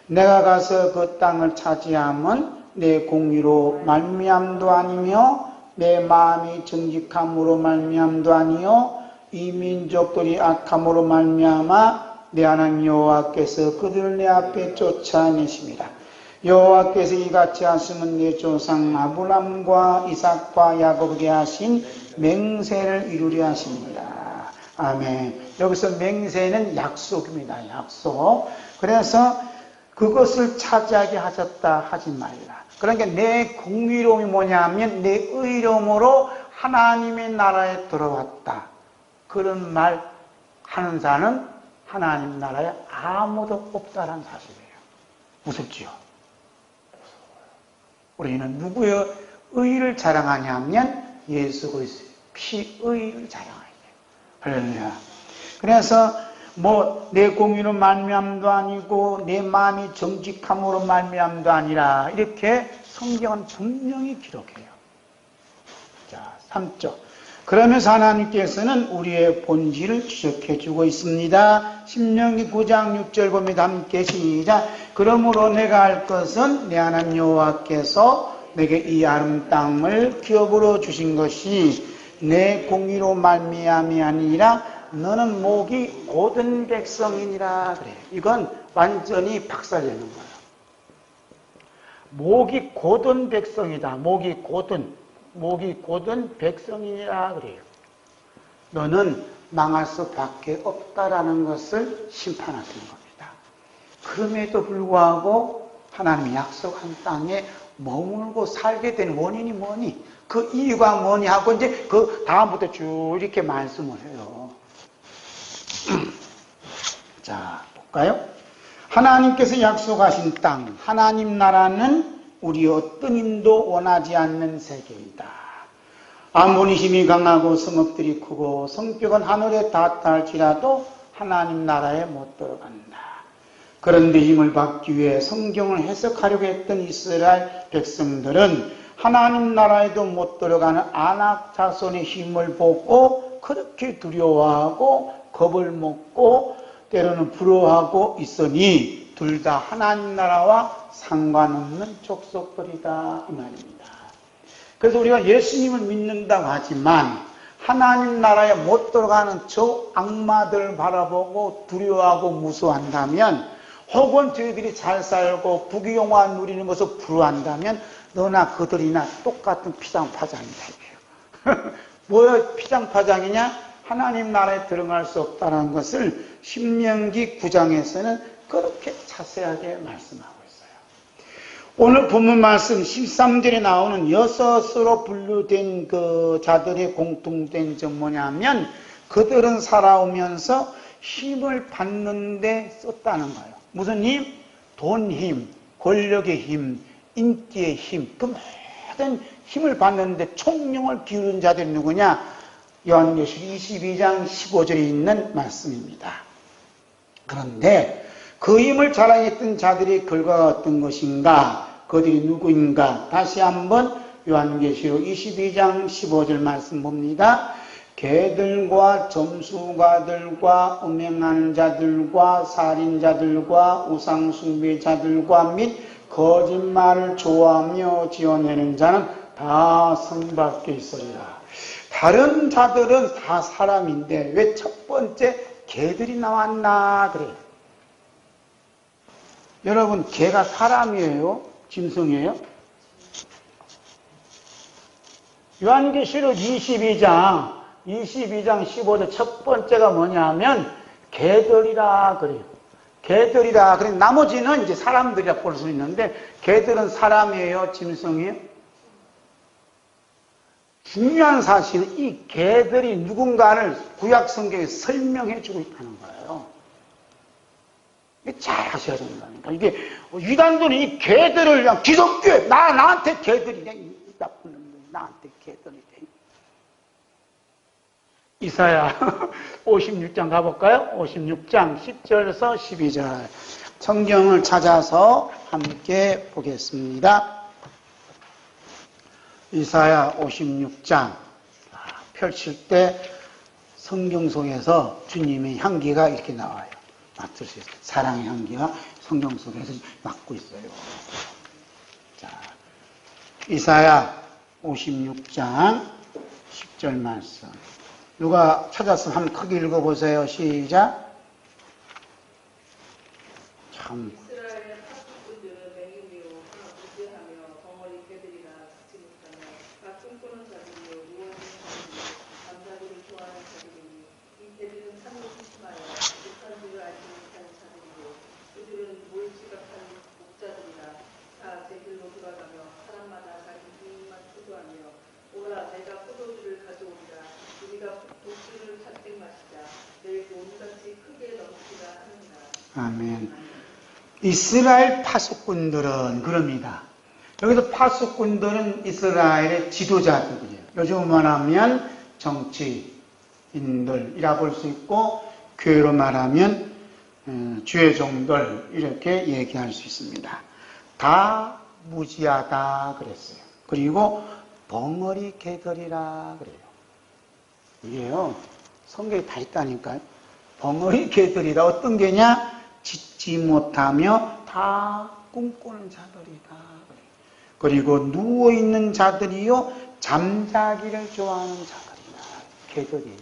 내가 가서 그 땅을 차지함은 내 공의로 말미암도 아니며 내 마음이 정직함으로 말미암도 아니요 이 민족들이 악함으로 말미암아 내 하나님 여호와께서 그들을 내 앞에 쫓아내심이라. 여호와께서 이같이 하시면 내 조상 아브람과 이삭과 야곱에게 하신 맹세를 이루려 하십니다. 아멘. 여기서 맹세는 약속입니다. 약속. 그래서 그것을 차지하게 하셨다 하지 말라. 그러니까 내 공의로움이 뭐냐면 내 의로움으로 하나님의 나라에 들어왔다. 그런 말 하는 자는 하나님 나라에 아무도 없다는 사실이에요. 무섭지요? 우리는 누구의 의를 자랑하냐면 예수 그리스도의 피의를 자랑하게. 할렐루야. 그래서 내 공의로 말미암도 아니고 내 마음이 정직함으로 말미암도 아니라 이렇게 성경은 분명히 기록해요. 자, 3절. 그러면서 하나님께서는 우리의 본질을 지적해 주고 있습니다. 신명기 9장 6절 봅니다. 함께 시작. 그러므로 내가 할 것은 내 하나님 여호와께서 내게 이 아름 땅을 기업으로 주신 것이 내 공의로 말미암이 아니라 너는 목이 곧은 백성이니라. 그래. 이건 완전히 박살내는 거예요. 목이 곧은 백성이다. 목이 곧은 백성이니라 그래요. 너는 망할 수밖에 없다라는 것을 심판하시는 겁니다. 그럼에도 불구하고 하나님이 약속한 땅에 머물고 살게 된 원인이 뭐니? 그 이유가 뭐니? 하고 이제 그 다음부터 쭉 이렇게 말씀을 해요. 자, 볼까요? 하나님께서 약속하신 땅, 하나님 나라는 우리 어떤 힘도 원하지 않는 세계이다. 아무리 힘이 강하고 성읍들이 크고 성벽은 하늘에 닿다 할지라도 하나님 나라에 못 들어간다. 그런데 힘을 받기 위해 성경을 해석하려고 했던 이스라엘 백성들은 하나님 나라에도 못 들어가는 아낙 자손의 힘을 보고 그렇게 두려워하고 겁을 먹고 때로는 부러워하고 있으니 둘 다 하나님 나라와 상관없는 족속들이다 이 말입니다. 그래서 우리가 예수님을 믿는다고 하지만 하나님 나라에 못 들어가는 저 악마들을 바라보고 두려워하고 무서워한다면 혹은 저희들이 잘 살고 부귀영화 누리는 것을 부러워한다면 너나 그들이나 똑같은 피장파장이다 이거예요. 뭐야 피장파장이냐? 하나님 나라에 들어갈 수 없다는 것을 신명기 9장에서는 그렇게 자세하게 말씀하고 있어요. 오늘 본문 말씀 13절에 나오는 여섯으로 분류된 그 자들의 공통된 점 뭐냐면 그들은 살아오면서 힘을 받는데 썼다는 거예요. 무슨 힘? 돈 힘, 권력의 힘, 인기의 힘, 그 모든 힘을 받는데 총력을 기울인 자들이 누구냐? 요한계시록 22장 15절에 있는 말씀입니다. 그런데 그 힘을 자랑했던 자들이 결과가 어떤 것인가? 그들이 누구인가? 다시 한번 요한계시록 22장 15절 말씀 봅니다. 개들과 점수가들과 음행하는 자들과 살인자들과 우상숭배자들과 및 거짓말을 좋아하며 지어내는 자는 다 성 밖에 있으리라. 다른 자들은 다 사람인데 왜 첫 번째 개들이 나왔나 그래요. 여러분 개가 사람이에요? 짐승이에요? 요한계시록 22장 15절 첫 번째가 뭐냐면 개들이라 그래요. 개들이라 그래. 나머지는 이제 사람들이라 볼 수 있는데 개들은 사람이에요? 짐승이에요? 중요한 사실은 이 개들이 누군가를 구약 성경에 설명해 주고 있다는 거예요. 이게 잘 아셔야 된다니까. 이게 이단들이 이 개들을 그냥 기독교에 나한테 개들이냐 이 나쁜 놈들 나한테 개들이래. 이사야 56장 가볼까요? 56장 10절에서 12절 성경을 찾아서 함께 보겠습니다. 이사야 56장 펼칠 때 성경 속에서 주님의 향기가 이렇게 나와요. 맡을 수 있어요. 사랑의 향기가 성경 속에서 맡고 있어요. 자, 이사야 56장 10절 말씀. 누가 찾았으면 한번 크게 읽어보세요. 시작. 참. 이스라엘의 파수꾼들은 맹인이요 하나 무죄하며 벙어리 개들이나 듣지 못하며 각 꿈꾸는 자들이요 누워있는 자들이요 남자들을 좋아하는 자들이니 이 개들은 참으로 심심하여 못한 줄을 알지 못하는 자들이요 그들은 뭘 지각하는 목자들이라 다 제 길로 돌아가며 사람마다 자기 주인만 추구하며 오라 내가 포도주를 가져오리라 우리가 독주를 잔뜩 마시자 내일 온같이 크게 넘치라 하느니라. 아멘. 이스라엘 파수꾼들은 그럽니다. 여기서 파수꾼들은 이스라엘의 지도자들이에요. 요즘 말하면 정치인들이라 볼 수 있고 교회로 말하면 주회종들 이렇게 얘기할 수 있습니다. 다 무지하다 그랬어요. 그리고 벙어리 개들이라 그래요. 이게요. 성경에 다 있다니까요. 벙어리 개들이라 어떤 개냐? 짓지 못하며 다 꿈꾸는 자들이다. 그리고 누워있는 자들이요 잠자기를 좋아하는 자들이다. 개들이.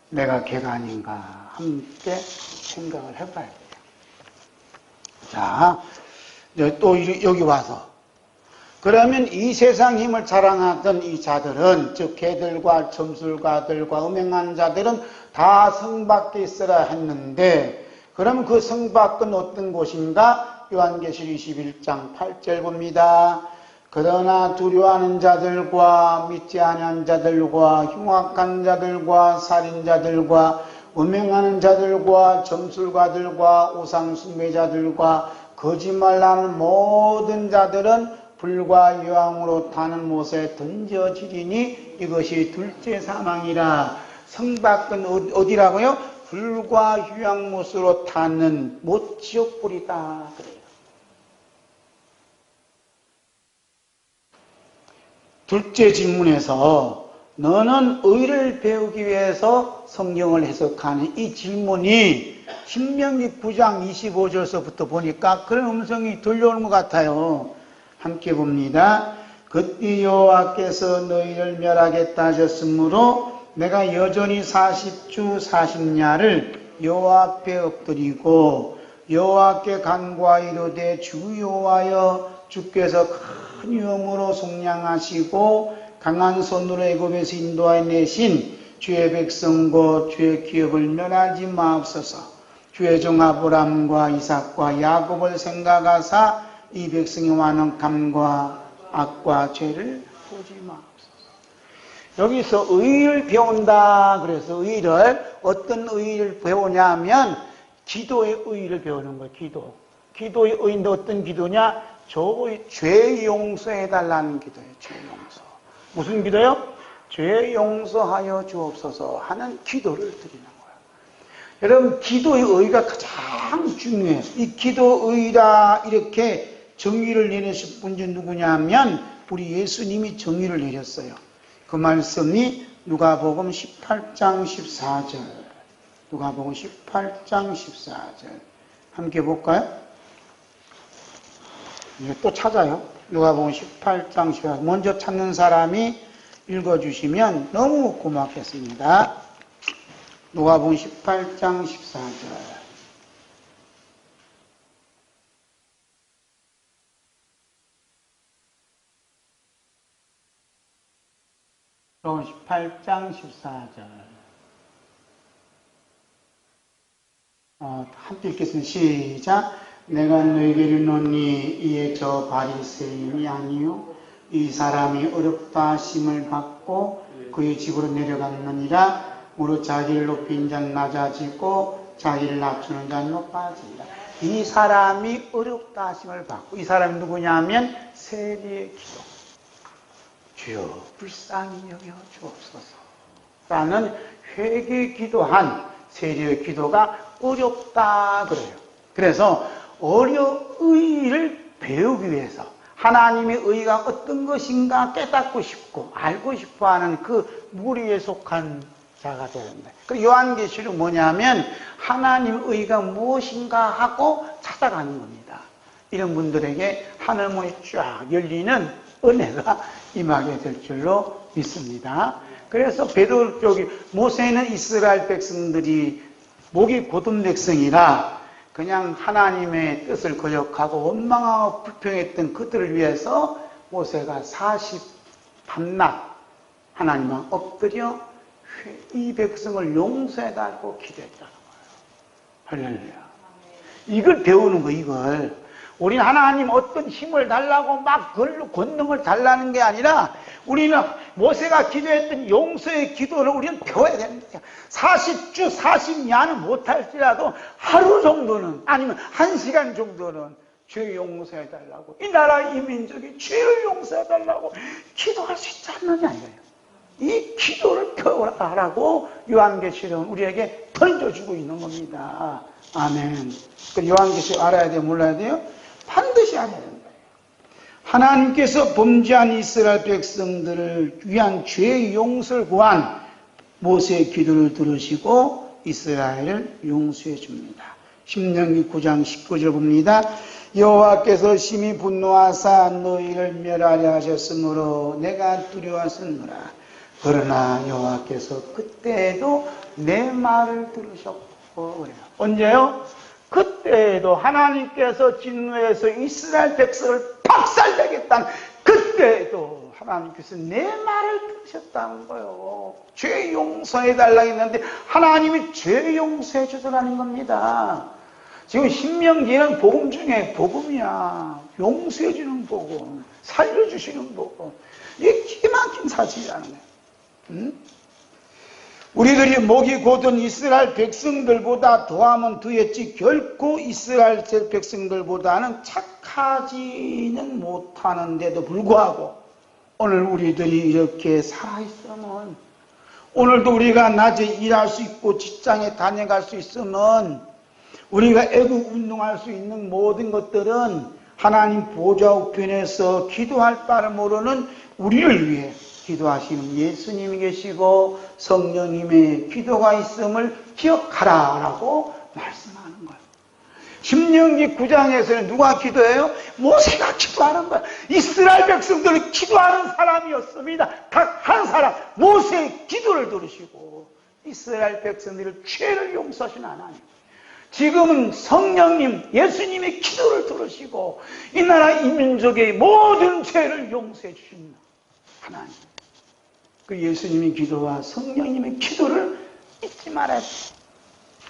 내가 개가 아닌가 함께 생각을 해봐야 돼요. 자, 또 여기 와서 그러면 이 세상 힘을 자랑하던 이 자들은, 즉 개들과 점술가들과 음행한 자들은 다 성 밖에 있어야 했는데, 그럼 그 성 밖은 어떤 곳인가? 요한계시록 21장 8절 봅니다. 그러나 두려워하는 자들과 믿지 아니한 자들과 흉악한 자들과 살인자들과 음행하는 자들과 점술가들과 우상숭배자들과 거짓말하는 모든 자들은 불과 유황으로 타는 못에 던져지리니 이것이 둘째 사망이라. 성 밖은 어디라고요? 불과 유황못으로 타는 못 지옥불이다 그래요. 둘째 질문에서 너는 의를 배우기 위해서 성경을 해석하는 이 질문이 신명기 9장 25절서부터 보니까 그런 음성이 들려오는 것 같아요. 함께 봅니다. 그때 여호와께서 너희를 멸하겠다 하셨으므로 내가 여전히 40주 40야를 여호와 앞에 엎드리고 여호와께 간구하이로되 주 여호와여 주께서 큰 위엄으로 속량하시고 강한 손으로 애굽에서 인도하여 내신 주의 백성 곧 주의 기업을 멸하지 마옵소서. 주의 종 아브람과 이삭과 야곱을 생각하사 이 백성의 많은 감과 악과 죄를 보지 마옵소서. 여기서 의를 배운다. 그래서 의를 어떤 의를 배우냐면 기도의 의를 배우는 거예요. 기도의 의인데 어떤 기도냐? 죄 용서해달라는 기도예요. 죄 용서. 무슨 기도요? 죄 용서하여 주옵소서 하는 기도를 드리는 거예요. 여러분, 기도의 의가 가장 중요해요. 이 기도의라 이렇게 정의를 내리신 분이 누구냐면 우리 예수님이 정의를 내렸어요. 그 말씀이 누가복음 18장 14절. 누가복음 18장 14절. 함께 볼까요? 이제 또 찾아요. 누가복음 18장 14절. 먼저 찾는 사람이 읽어주시면 너무 고맙겠습니다. 누가복음 18장 14절. 18장 14절. 함께 읽겠습니다. 시작. 내가 너에게 이르노니 이에 저 바리새인이 아니요 이 사람이 어렵다 하심을 받고 그의 집으로 내려갔느니라. 무릇 자기를 높인 자는 낮아지고 자기를 낮추는 자는 높아지리라. 이 사람이 어렵다 하심을 받고, 이 사람이 누구냐면 세리의 기도. 주여 불쌍히 여겨 주옵소서 라는 회개 기도한 세리의 기도가 어렵다 그래요. 그래서 의를 배우기 위해서 하나님의 의가 어떤 것인가 깨닫고 싶고 알고 싶어하는 그 무리에 속한 자가 되야 된다. 그 요한계시록 뭐냐면 하나님의 의가 무엇인가 하고 찾아가는 겁니다. 이런 분들에게 하늘문이 쫙 열리는 은혜가 임하게 될 줄로 믿습니다. 그래서 베드로 쪽이 모세는 이스라엘 백성들이 목이 곧은 백성이라 그냥 하나님의 뜻을 거역하고 원망하고 불평했던 그들을 위해서 모세가 40 밤낮 하나님 앞 엎드려 이 백성을 용서해달라고 기도했다는 거예요. 할렐루야. 이걸 배우는 거, 이걸. 우리는 하나님 어떤 힘을 달라고 막 그걸로 권능을 달라는 게 아니라 우리는 모세가 기도했던 용서의 기도를 우리는 배워야 됩니다. 40주 40야는 못할지라도 하루 정도는 아니면 1시간 정도는 죄 용서해달라고, 이 나라 이 민족이 죄를 용서해달라고 기도할 수 있지 않느냐 이거예요. 이 기도를 배워라라고 요한계시록은 우리에게 던져주고 있는 겁니다. 아멘. 그 요한계시록 알아야 돼요? 몰라야 돼요? 반드시 알아야 된다. 하나님께서 범죄한 이스라엘 백성들을 위한 죄의 용서를 구한 모세의 기도를 들으시고 이스라엘을 용서해 줍니다. 신명기 9장 19절 봅니다. 여호와께서 심히 분노하사 너희를 멸하려 하셨으므로 내가 두려웠으므라. 그러나 여호와께서 그때에도 내 말을 들으셨고 그래요. 언제요? 그때에도 하나님께서 진노해서 이스라엘 백성을 박살내겠다는 그때에도 하나님께서 내 말을 들으셨다는 거예요. 죄 용서해달라고 했는데 하나님이 죄 용서해 주더라는 겁니다. 지금 신명기는 복음 중에 복음이야. 용서해 주는 복음, 살려주시는 복음. 이게 기가 막힌 사실이라는 거예요. 우리들이 목이 곧은 이스라엘 백성들보다 더하면 더했지 결코 이스라엘 백성들보다는 착하지는 못하는데도 불구하고 오늘 우리들이 이렇게 살아있으면, 오늘도 우리가 낮에 일할 수 있고 직장에 다녀갈 수 있으면, 우리가 애국 운동할 수 있는 모든 것들은 하나님 보좌 우편에서 기도할 바를 모르는 우리를 위해 기도하시는 예수님이 계시고 성령님의 기도가 있음을 기억하라 라고 말씀하는 거예요. 신명기 9장에서는 누가 기도해요? 모세가 기도하는 거예요. 이스라엘 백성들이 기도하는 사람이었습니다. 각 한 사람 모세의 기도를 들으시고 이스라엘 백성들의 죄를 용서하신 하나님, 지금은 성령님 예수님의 기도를 들으시고 이 나라 이 민족의 모든 죄를 용서해 주신 하나님, 그 예수님의 기도와 성령님의 기도를 잊지 말아야 돼요.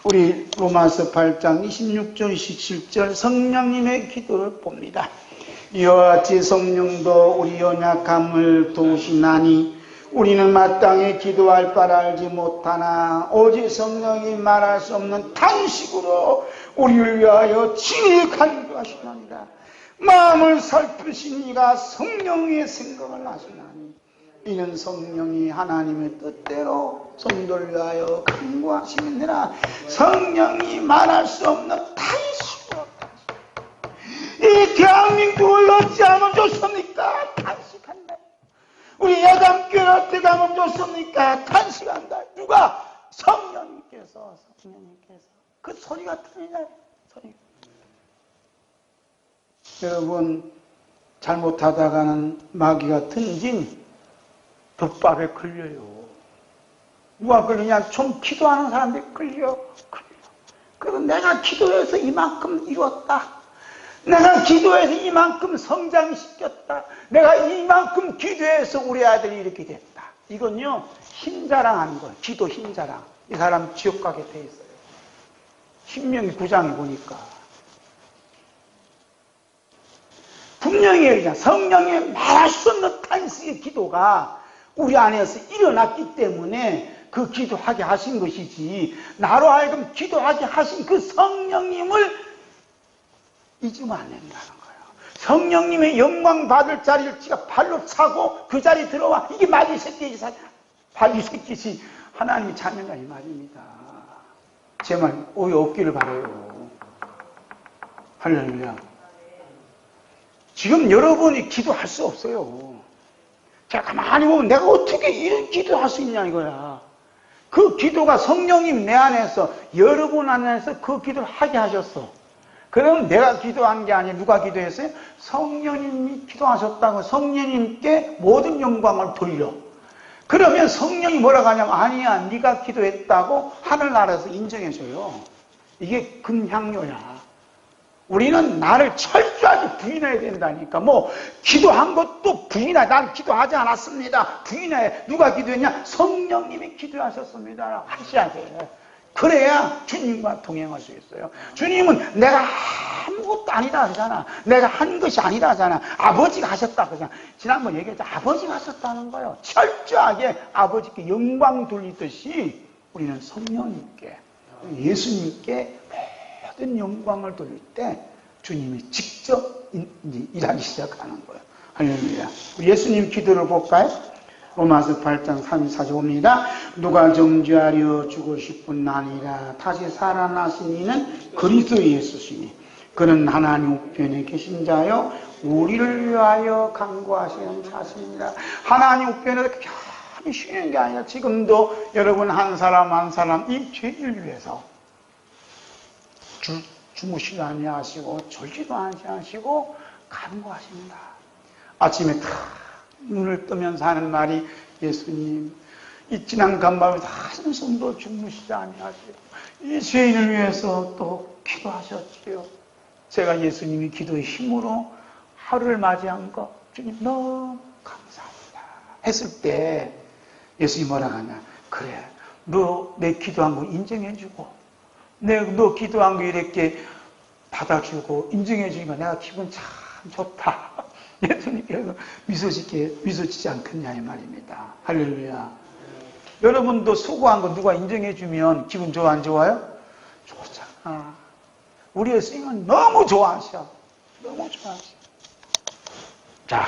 우리 로마서 8장 26절 27절 성령님의 기도를 봅니다. 이와 같이 성령도 우리 연약함을 도우시나니 우리는 마땅히 기도할 바를 알지 못하나 오직 성령이 말할 수 없는 탄식으로 우리를 위하여 진히 간구하시나이다. 마음을 살피신 이가 성령의 생각을 하시나니 이는 성령이 하나님의 뜻대로 성도를 위하여 간구하시느니라. 성령이 말할 수 없는 탄식으로 이 대한민국을 어찌하면 좋습니까? 탄식한다. 우리 예담교회 어떻게 하면 좋습니까? 탄식한다. 누가? 성령님께서 그 소리가 들리냐? 소리. 여러분, 잘못하다가는 마귀가 던진 덮밥에 걸려요. 누가 걸리냐? 좀 기도하는 사람들이 걸려. 그리고 내가 기도해서 이만큼 이뤘다. 내가 기도해서 이만큼 성장시켰다. 내가 이만큼 기도해서 우리 아들이 이렇게 됐다. 이건요, 힘자랑하는 거예요. 기도 힘자랑. 이 사람 지옥 가게 돼 있어요. 신명기 9장에 보니까. 분명히 얘기하잖아. 성령의 말할 수 없는 탄식의 기도가 우리 안에서 일어났기 때문에 그 기도하게 하신 것이지, 나로 하여금 기도하게 하신 그 성령님을 잊으면 안 된다는 거예요. 성령님의 영광 받을 자리를 지가 발로 차고 그 자리에 들어와. 이게 마귀 새끼지, 마귀 새끼지 하나님의 자녀가 이 말입니다. 제 말 오해 없기를 바라요. 할렐루야. 지금 여러분이 기도할 수 없어요. 자, 가만히 보면 내가 어떻게 이런 기도할 수 있냐 이거야. 그 기도가 성령님 내 안에서, 여러분 안에서 그 기도를 하게 하셨어. 그러면 내가 기도한 게 아니라 누가 기도했어요? 성령님이 기도하셨다고 성령님께 모든 영광을 돌려. 그러면 성령이 뭐라고 하냐면 아니야, 네가 기도했다고 하늘나라에서 인정해줘요. 이게 금향료야. 우리는 나를 철저하게 부인해야 된다니까. 뭐 기도한 것도 부인해. 난 기도하지 않았습니다. 부인해. 누가 기도했냐? 성령님이 기도하셨습니다. 하셔야 돼. 그래야 주님과 동행할 수 있어요. 주님은 내가 아무것도 아니다 하잖아. 내가 한 것이 아니다 하잖아. 아버지가 하셨다 그러잖아. 지난번 얘기했죠. 아버지가 하셨다는 거예요. 철저하게 아버지께 영광 돌리듯이 우리는 성령님께, 예수님께 모든 영광을 돌릴 때 주님이 직접 일하기 시작하는 거예요. 할렐루야. 예수님 기도를 볼까요? 로마서 8장 34절입니다. 누가 정죄하려 주고 싶은 나니라 다시 살아나신 이는 그리스도 예수시니 그는 하나님 우편에 계신 자요 우리를 위하여 간구하시는 자십니다. 하나님 우편에 편히 쉬는 게 아니라 지금도 여러분 한 사람 한 사람 이 죄를 위해서 주무시도 아니하시고 졸지도 아니하시고 간구하십니다. 아침에 다 눈을 뜨면서 하는 말이 예수님 이 지난 간밤에 한숨도 주무시지 아니하시고 이 죄인을 위해서 또 기도하셨지요. 제가 예수님이 기도의 힘으로 하루를 맞이한 거 주님 너무 감사합니다 했을 때 예수님이 뭐라 하냐, 그래 너 내 기도한 거 인정해주고 너 기도한 거 이렇게 받아주고 인정해주니까 내가 기분 참 좋다. 예수님께서 미소 짓지 않겠냐 이 말입니다. 할렐루야. 여러분도 수고한 거 누가 인정해주면 기분 좋아 안 좋아요? 좋잖아. 우리 예수님은 너무 좋아하셔. 너무 좋아하셔. 자,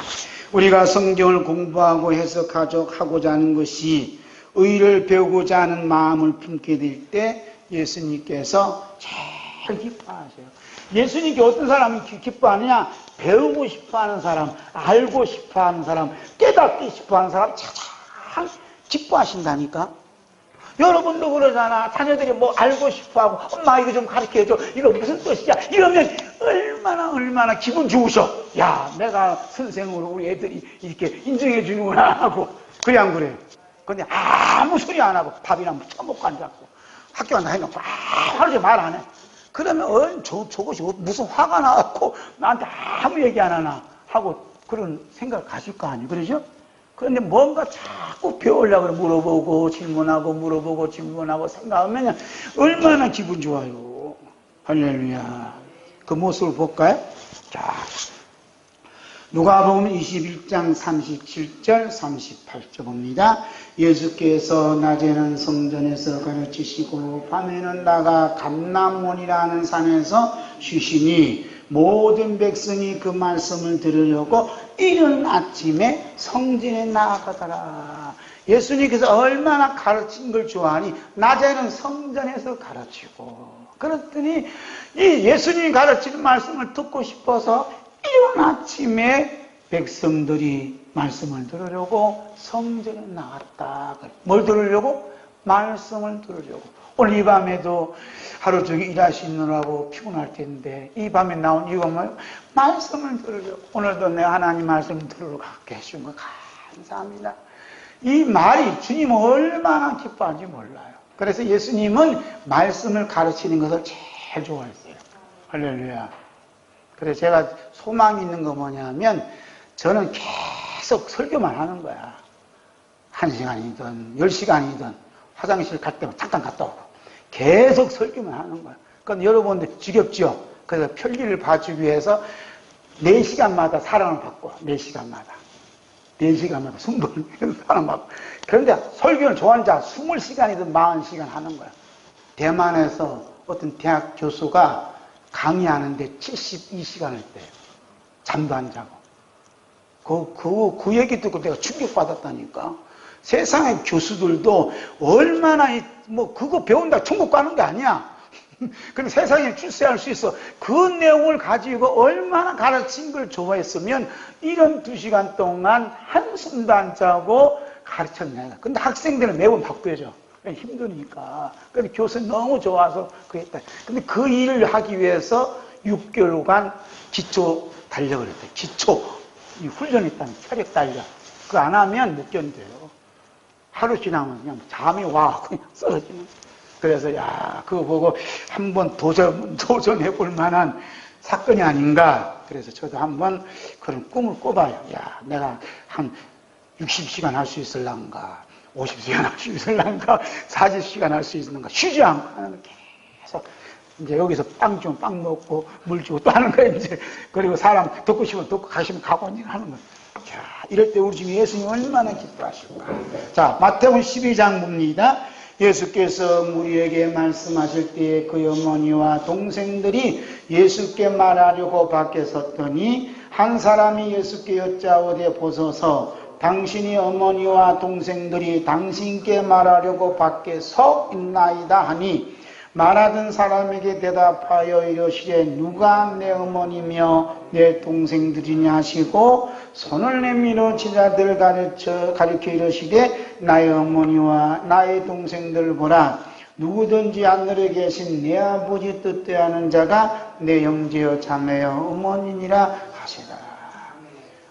우리가 성경을 공부하고 해석하고자 하는 것이 의를 배우고자 하는 마음을 품게 될 때 예수님께서 제일 기뻐하세요. 예수님께 어떤 사람이 기뻐하느냐? 배우고 싶어하는 사람, 알고 싶어하는 사람, 깨닫기 싶어하는 사람 가장 기뻐하신다니까. 여러분도 그러잖아. 자녀들이 뭐 알고 싶어하고 엄마 이거 좀 가르쳐줘. 이거 무슨 뜻이야? 이러면 얼마나 기분 좋으셔. 야, 내가 선생으로 우리 애들이 이렇게 인정해 주는구나 하고. 그래 안 그래요? 근데 아무 소리 안 하고 밥이나 처먹고 앉았고 학교 간다 해놓고 하루 종일 말 안 해. 그러면 저것이 무슨 화가 나갖고 나한테 아무 얘기 안 하나 하고 그런 생각을 가질 거 아니에요. 그러죠? 그런데 뭔가 자꾸 배우려고 물어보고 질문하고 생각하면 얼마나 기분 좋아요. 할렐루야. 그 모습을 볼까요? 자, 누가복음 21장 37절 38절 봅니다. 예수께서 낮에는 성전에서 가르치시고 밤에는 나가 감람원이라는 산에서 쉬시니 모든 백성이 그 말씀을 들으려고 이른 아침에 성전에 나아가더라. 예수님께서 얼마나 가르친 걸 좋아하니 낮에는 성전에서 가르치고, 그랬더니 이 예수님이 가르치는 말씀을 듣고 싶어서 이른 아침에 백성들이 말씀을 들으려고 성전에 나갔다. 뭘 들으려고? 말씀을 들으려고. 오늘 이 밤에도 하루 종일 일하시느라고 피곤할 텐데 이 밤에 나온 이유가 뭐예요? 말씀을 들으려고. 오늘도 내 하나님 말씀 들으러 가게 해준 거 감사합니다. 이 말이 주님은 얼마나 기뻐하는지 몰라요. 그래서 예수님은 말씀을 가르치는 것을 제일 좋아했어요. 할렐루야. 그래서 제가 소망이 있는 거 뭐냐면 저는 계속 설교만 하는 거야. 1시간이든 10시간이든 화장실 갈 때만 잠깐 갔다 오고 계속 설교만 하는 거야. 그러니까 여러분들 지겹죠? 그래서 편리를 봐주기 위해서 4시간마다 사랑을 받고 4시간마다 순번을 사랑받고. 그런데 설교를 좋아하는 자 20시간이든 40시간 하는 거야. 대만에서 어떤 대학 교수가 강의하는데 72시간을 했대요. 잠도 안 자고. 그 얘기 듣고 내가 충격받았다니까. 세상의 교수들도 얼마나, 그거 배운다고 천국 가는 게 아니야. 근데 세상에 출세할 수 있어. 그 내용을 가지고 얼마나 가르친 걸 좋아했으면 이런 2시간 동안 한숨도 안 자고 가르쳤냐. 근데 학생들은 매번 바꾸어져. 힘드니까. 근데 교수는 너무 좋아서 그랬다. 근데 그 일을 하기 위해서 6개월간 기초 달력을 했대. 기초. 이 훈련했다는 체력 달력. 그거 안 하면 못 견뎌요. 하루 지나면 그냥 잠이 와. 그냥 쓰러지는. 그래서 야, 그거 보고 한번 도전해 볼 만한 사건이 아닌가. 그래서 저도 한번 그런 꿈을 꿔봐요. 야, 내가 한 60시간 할 수 있을란가, 50시간 할 수 있을란가, 40시간 할 수 있을란가, 쉬지 않고 하는 거 계속. 이제 여기서 빵 먹고 물 주고 또 하는 거예요, 이제. 그리고 사람 듣고 싶으면 듣고 가시면 가고 하는 거예요. 자, 이럴 때 우리 지금 예수님이 얼마나 기뻐하실까. 자, 마태복음 12장 봅니다. 예수께서 무리에게 말씀하실 때에 그 어머니와 동생들이 예수께 말하려고 밖에 섰더니 한 사람이 예수께 여짜오되 보소서 당신이 어머니와 동생들이 당신께 말하려고 밖에 서 있나이다 하니 말하던 사람에게 대답하여 이르시되 누가 내 어머니며 내 동생들이냐 하시고 손을 내밀어 제자들을 가리켜 이르시되 나의 어머니와 나의 동생들을 보라. 누구든지 하늘에 계신 내 아버지 뜻대로 하는 자가 내 형제여 자매여 어머니니라 하시더라.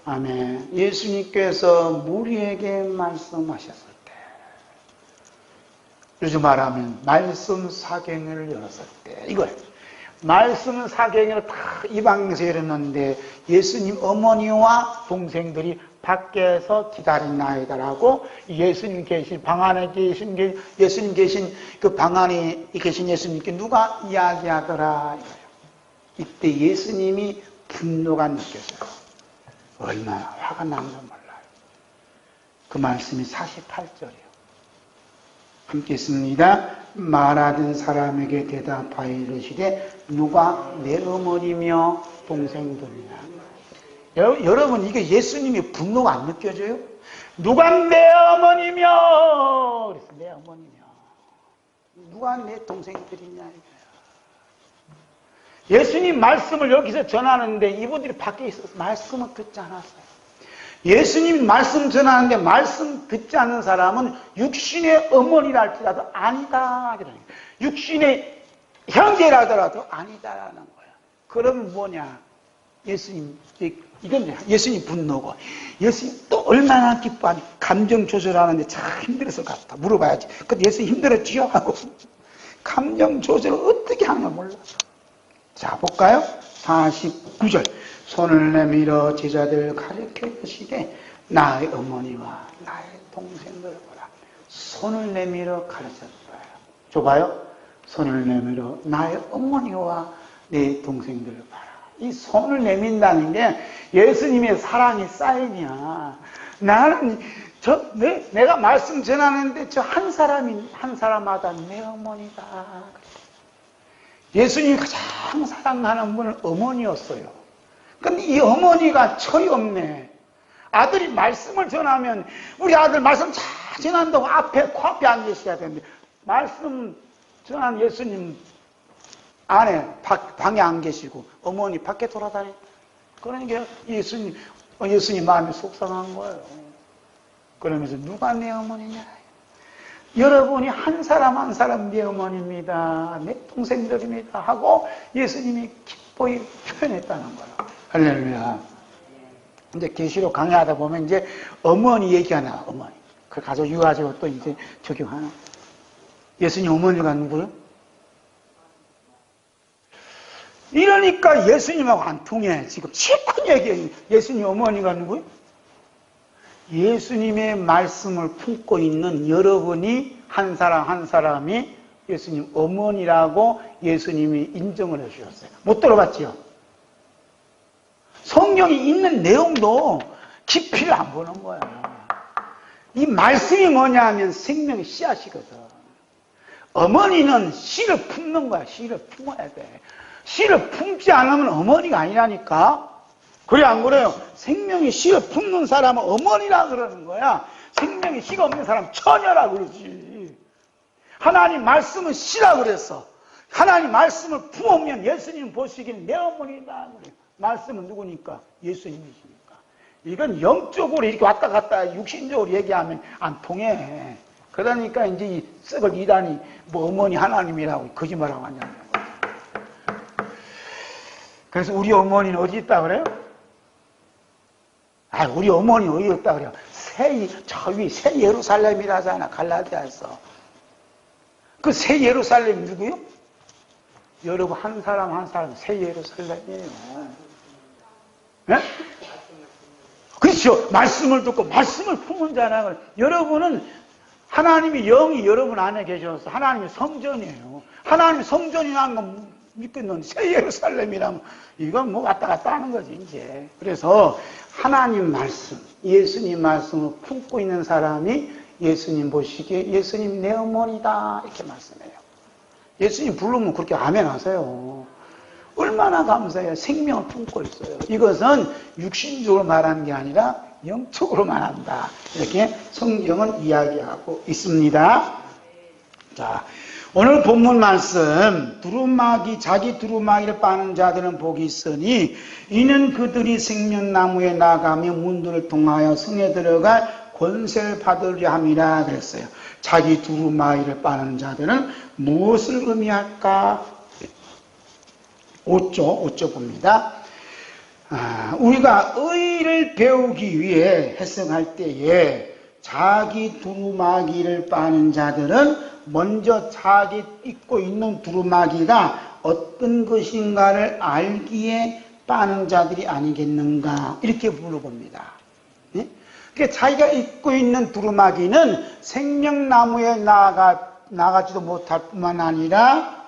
아멘. 예수님께서 무리에게 말씀하셨을 때, 요즘 말하면 말씀 사경을 열었을 때, 이거예요. 말씀 사경을 다 이방에서 열었는데 예수님 어머니와 동생들이 밖에서 기다리나이다라고 예수님 계신 방 안에 계신 예수님 계신 그 방 안에 계신 예수님께 누가 이야기하더라. 이거예요. 이때 예수님이 분노가 느껴져요. 얼마나 화가 나는지 몰라요. 그 말씀이 48절이에요. 함께 있습니다. 말하던 사람에게 대답하여 이르시되 누가 내 어머니며 동생들이냐. 여러분 이게 예수님이 분노가 안 느껴져요? 누가 내 어머니며 그래서 내 어머니며 누가 내 동생들이냐. 예수님 말씀을 여기서 전하는데 이분들이 밖에 있어서 말씀을 듣지 않았어요. 예수님 말씀 전하는데 말씀 듣지 않는 사람은 육신의 어머니라 할지라도 아니다. 육신의 형제라더라도 아니다라는 거야. 그러면 뭐냐? 예수님, 이건 예수님 분노고, 예수님 또 얼마나 기뻐하니? 감정 조절하는데 참 힘들었을 것 같다. 물어봐야지. 근데 예수님 힘들었지요? 하고. 감정 조절을 어떻게 하는 걸 몰라. 자, 볼까요? 49절. 손을 내밀어 제자들을 가르쳐 주시되 나의 어머니와 나의 동생들을 보라. 손을 내밀어 가르쳤어요. 줘봐요. 손을 내밀어 나의 어머니와 내 동생들을 봐라. 이 손을 내민다는 게 예수님의 사랑의 사인이야. 나는 내가 말씀 전하는데 저 한 사람마다 내 어머니다. 예수님이 가장 사랑하는 분은 어머니였어요. 근데 이 어머니가 철이 없네. 아들이 말씀을 전하면 우리 아들 말씀 잘 전한다고 코앞에 앉아 있어야 되는데 말씀 전한 예수님 안에 방에 안 계시고 어머니 밖에 돌아다니. 그러니까 예수님 마음이 속상한 거예요. 그러면서 누가 내 어머니냐. 여러분이 한 사람 한 사람 내 어머니입니다. 내 동생들입니다. 하고 예수님이 기뻐히 표현했다는 거예요. 할렐루야. 근데 계시록 강의하다 보면 이제 어머니 얘기가 나와. 어머니. 그걸 가지고 유가지고 또 이제 적용하는. 예수님 어머니가 누구요? 이러니까 예수님하고 안 통해. 지금 실컷 얘기해요. 예수님 어머니가 누구요? 예수님의 말씀을 품고 있는 여러분이 한 사람 한 사람이 예수님 어머니라고 예수님이 인정을 해주셨어요. 못 들어봤지요? 성경이 있는 내용도 깊이를 안 보는 거야. 이 말씀이 뭐냐 하면 생명의 씨앗이거든. 어머니는 씨를 품는 거야. 씨를 품어야 돼. 씨를 품지 않으면 어머니가 아니라니까. 그래 안 그래요? 생명의 씨를 품는 사람은 어머니라 그러는 거야. 생명의 씨가 없는 사람 처녀라 그러지. 하나님 말씀은 씨라 그랬어. 하나님 말씀을 품으면 예수님 보시기는 내 어머니다. 말씀은 누구니까? 예수님이시니까. 이건 영적으로 이렇게 왔다 갔다 육신적으로 얘기하면 안 통해. 그러니까 이제 이 썩을 이단이 뭐 어머니 하나님이라고 거짓말하고 하냐는 거예요. 그래서 우리 어머니는 어디 있다 그래요? 우리 어머니 어디 있다 그래요? 저 위 새 예루살렘이라잖아. 갈라디아에서. 그 새 예루살렘이 누구요? 여러분 한 사람 한 사람 새 예루살렘이에요. 네? 그렇죠. 말씀을 듣고 말씀을 품은 자는 여러분은 하나님이 영이 여러분 안에 계셔서 하나님이 성전이에요. 하나님이 성전이라는 건 믿겠는데 새 예루살렘이라면 이건 뭐 왔다 갔다 하는 거지 이제. 그래서 하나님 말씀, 예수님 말씀을 품고 있는 사람이 예수님 보시기에 예수님 내 어머니다 이렇게 말씀해요. 예수님 부르면 그렇게 아멘 하세요. 얼마나 감사해요. 생명을 품고 있어요. 이것은 육신적으로 말하는 게 아니라 영적으로 말한다. 이렇게 성경은 이야기하고 있습니다. 자, 오늘 본문 말씀, 자기 두루마기를 빠는 자들은 복이 있으니 이는 그들이 생명나무에 나가며 문들을 통하여 성에 들어갈 권세를 받으려 함이라 그랬어요. 자기 두루마기를 빠는 자들은 무엇을 의미할까? 5조 봅니다. 우리가 의를 배우기 위해 해석할 때에 자기 두루마기를 빠는 자들은 먼저 자기 입고 있는 두루마기가 어떤 것인가를 알기에 빠는 자들이 아니겠는가 이렇게 물어봅니다. 네? 그러니까 자기가 입고 있는 두루마기는 생명나무에 나가지도 못할 뿐만 아니라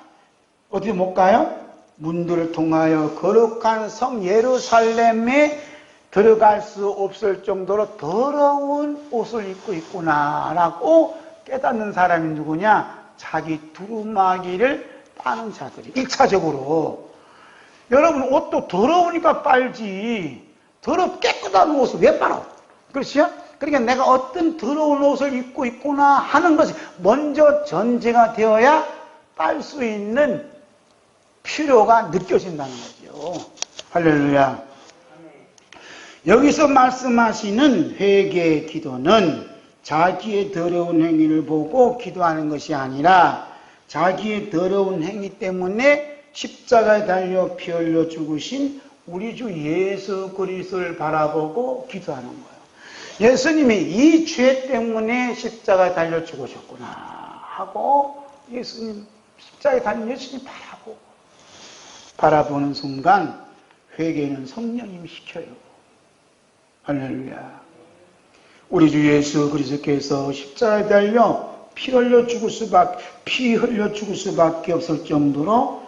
어디 못 가요? 문들을 통하여 거룩한 성 예루살렘에 들어갈 수 없을 정도로 더러운 옷을 입고 있구나라고 깨닫는 사람이 누구냐? 자기 두루마기를 빠는 자들이 1차적으로. 여러분 옷도 더러우니까 빨지 깨끗한 옷을 왜 빨아? 그렇죠? 그러니까 내가 어떤 더러운 옷을 입고 있구나 하는 것이 먼저 전제가 되어야 빨 수 있는 필요가 느껴진다는 거죠. 할렐루야. 여기서 말씀하시는 회개 기도는 자기의 더러운 행위를 보고 기도하는 것이 아니라 자기의 더러운 행위 때문에 십자가에 달려 피 흘려 죽으신 우리 주 예수 그리스도를 바라보고 기도하는 거예요. 예수님이 이 죄 때문에 십자가에 달려 죽으셨구나 하고 예수님 십자가에 달린 예수님 바라보는 순간 회개는 성령님이 시켜요. 할렐루야. 우리 주 예수 그리스도께서 십자가에 달려 피 흘려 죽을 수밖에 없을 정도로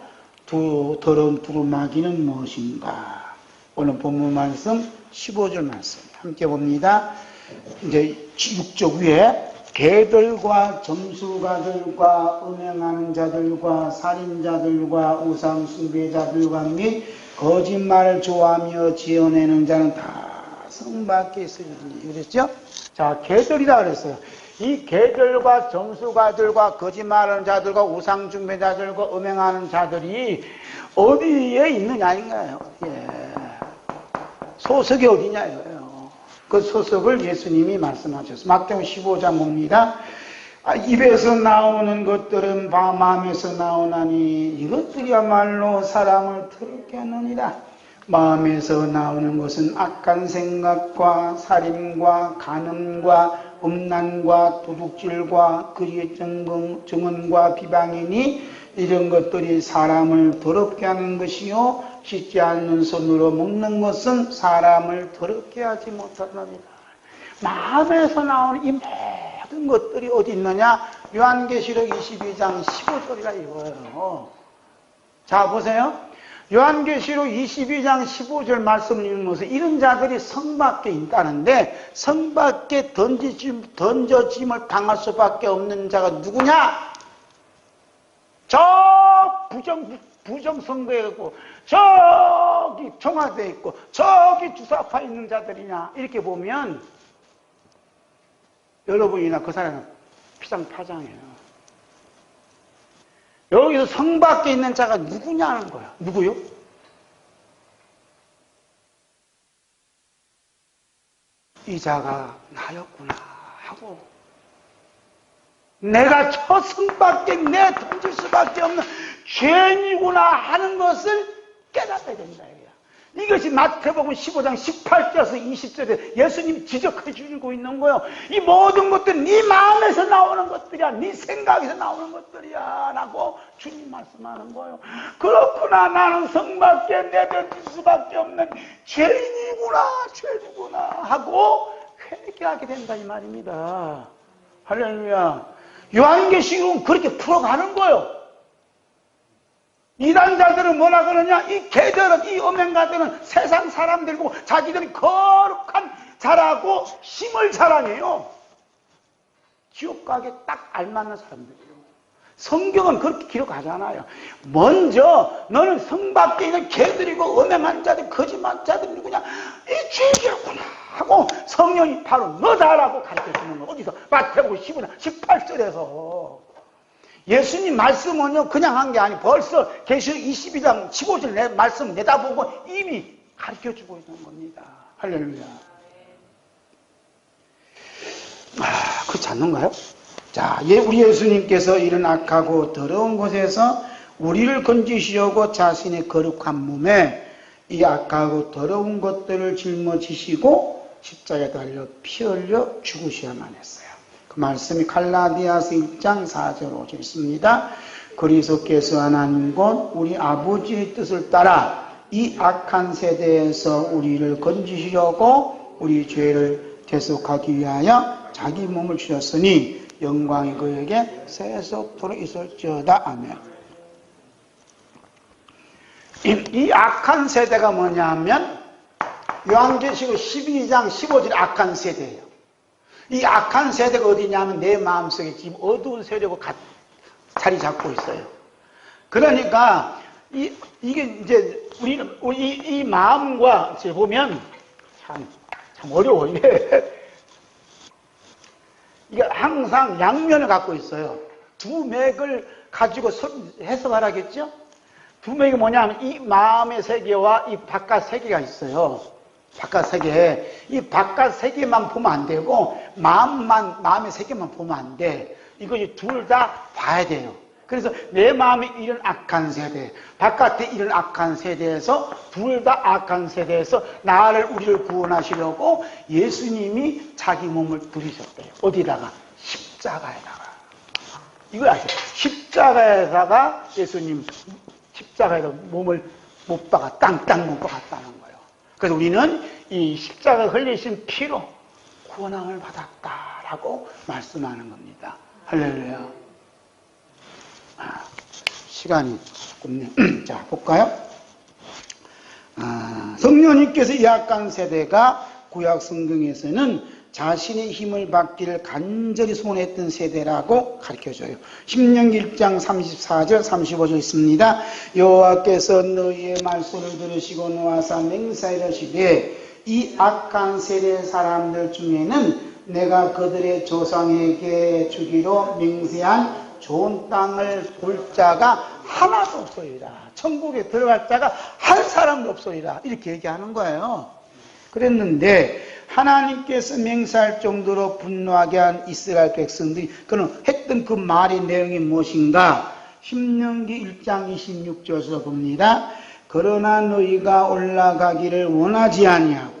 더러운 두루마기는 무엇인가? 오늘 본문 말씀 15절 말씀 함께 봅니다. 이제 6쪽 위에 개들과 점수가들과 음행하는 자들과 살인자들과 우상숭배자들과 및 거짓말을 좋아하며 지어내는 자는 다 성 밖에 있으리니 그랬죠? 자, 개들이라 그랬어요. 이 개들과 점수가들과 거짓말하는 자들과 우상숭배자들과 음행하는 자들이 어디에 있느냐 인가요? 예. 소속이 어디냐 이거예요. 그 소속을 예수님이 말씀하셨어요. 마태복음 15장 봅니다. 입에서 나오는 것들은 마음에서 나오나니 이것들이야말로 사람을 더럽게 하느니라. 마음에서 나오는 것은 악한 생각과 살인과 간음과 음란과 도둑질과 거짓 증언과 비방이니 이런 것들이 사람을 더럽게 하는 것이요 씻지 않는 손으로 먹는 것은 사람을 더럽게 하지 못하느니라. 마음에서 나오는 이 모든 것들이 어디 있느냐? 요한계시록 22장 15절이라 이거예요. 자 보세요. 요한계시록 22장 15절 말씀을 읽으면서 이런 자들이 성 밖에 있다는데 성 밖에 던져짐을 당할 수밖에 없는 자가 누구냐? 저 부정선거에 있고 저기 청와대에 있고 저기 주사파에 있는 자들이냐 이렇게 보면 여러분이나 그 사람은 피상파장이에요. 여기서 성 밖에 있는 자가 누구냐는 거야. 누구요? 이 자가 나였구나 하고, 내가 저 성 밖에 내 던질 수밖에 없는 죄인이구나 하는 것을 깨닫게 된다. 이것이 마태복음 15장 18절에서 20절에 예수님이 지적해 주고 있는 거예요. 이 모든 것들은 네 마음에서 나오는 것들이야. 네 생각에서 나오는 것들이야 라고 주님 말씀하는 거예요. 그렇구나, 나는 성 밖에 내던질 수밖에 없는 죄인이구나 하고 회개하게 된다 이 말입니다. 할렐루야. 요한계시록은 그렇게 풀어가는 거예요. 이단자들은 뭐라 그러냐? 이 개들은, 이 어맹가들은 세상 사람들고 자기들이 거룩한 자라고 힘을 자랑해요. 지옥 가게 딱 알맞는 사람들이에요. 성경은 그렇게 기록하잖아요. 먼저 너는 성 밖에 있는 개들이고 어맹한 자들, 거짓말자들 누구냐? 이 죄인이구나 하고 성령이 바로 너다라고 가르쳐주는 거예요. 어디서? 마태복음 15장 18절에서. 예수님 말씀은요 그냥 한 게 아니고 벌써 계시록 22장 15절 말씀 내다보고 이미 가르쳐주고 있는 겁니다. 할렐루야. 그렇지 않는가요? 자, 우리 예수님께서 이런 악하고 더러운 곳에서 우리를 건지시려고 자신의 거룩한 몸에 이 악하고 더러운 것들을 짊어지시고 십자가에 달려 피 흘려 죽으셔야만 했어요. 그 말씀이 갈라디아서 1장 4절 5절 있습니다. 그리스도께서 하나님 곧 우리 아버지의 뜻을 따라 이 악한 세대에서 우리를 건지시려고 우리 죄를 대속하기 위하여 자기 몸을 주셨으니 영광이 그에게 세속토록 있을지어다. 아멘. 이 악한 세대가 뭐냐 하면 요한계시록 12장 15절 악한 세대예요. 이 악한 세대가 어디냐면 내 마음속에 지금 어두운 세력으로 자리 잡고 있어요. 그러니까 이게 이제 우리는 이 마음과 이제 보면 참 어려워. 이게 항상 양면을 갖고 있어요. 두 맥을 가지고 해석하라겠죠? 두 맥이 뭐냐면 이 마음의 세계와 이 바깥 세계가 있어요. 바깥 세계. 이 바깥 세계만 보면 안 되고 마음의 세계만 보면 안 돼. 이것이 둘 다 봐야 돼요. 그래서 내 마음에 이런 악한 세대, 바깥에 이런 악한 세대에서 둘 다 악한 세대에서 우리를 구원하시려고 예수님이 자기 몸을 들이셨대요. 어디다가? 십자가에다가. 이걸 아세요? 십자가에다가 예수님 십자가에다 몸을 못 박아 땅땅 못 박았다는 거예요. 그래서 우리는 이 십자가 흘리신 피로 구원함을 받았다라고 말씀하는 겁니다. 할렐루야. 시간이 조금 자 볼까요? 성령님께서 이 악한 세대가 구약 성경에서는 자신의 힘을 받기를 간절히 소원했던 세대라고 가르쳐줘요. 신명기 1장 34절 35절 있습니다. 여호와께서 너희의 말소를 들으시고 노하사 맹세하시되 이 악한 세대 사람들 중에는 내가 그들의 조상에게 주기로 맹세한 좋은 땅을 볼 자가 하나도 없소이다. 천국에 들어갈 자가 한 사람도 없소이다. 이렇게 얘기하는 거예요. 그랬는데 하나님께서 맹세할 정도로 분노하게 한 이스라엘 백성들이 그는 했던 그 말의 내용이 무엇인가? 신명기 1장 26절에서 봅니다. 그러나 너희가 올라가기를 원하지 아니하고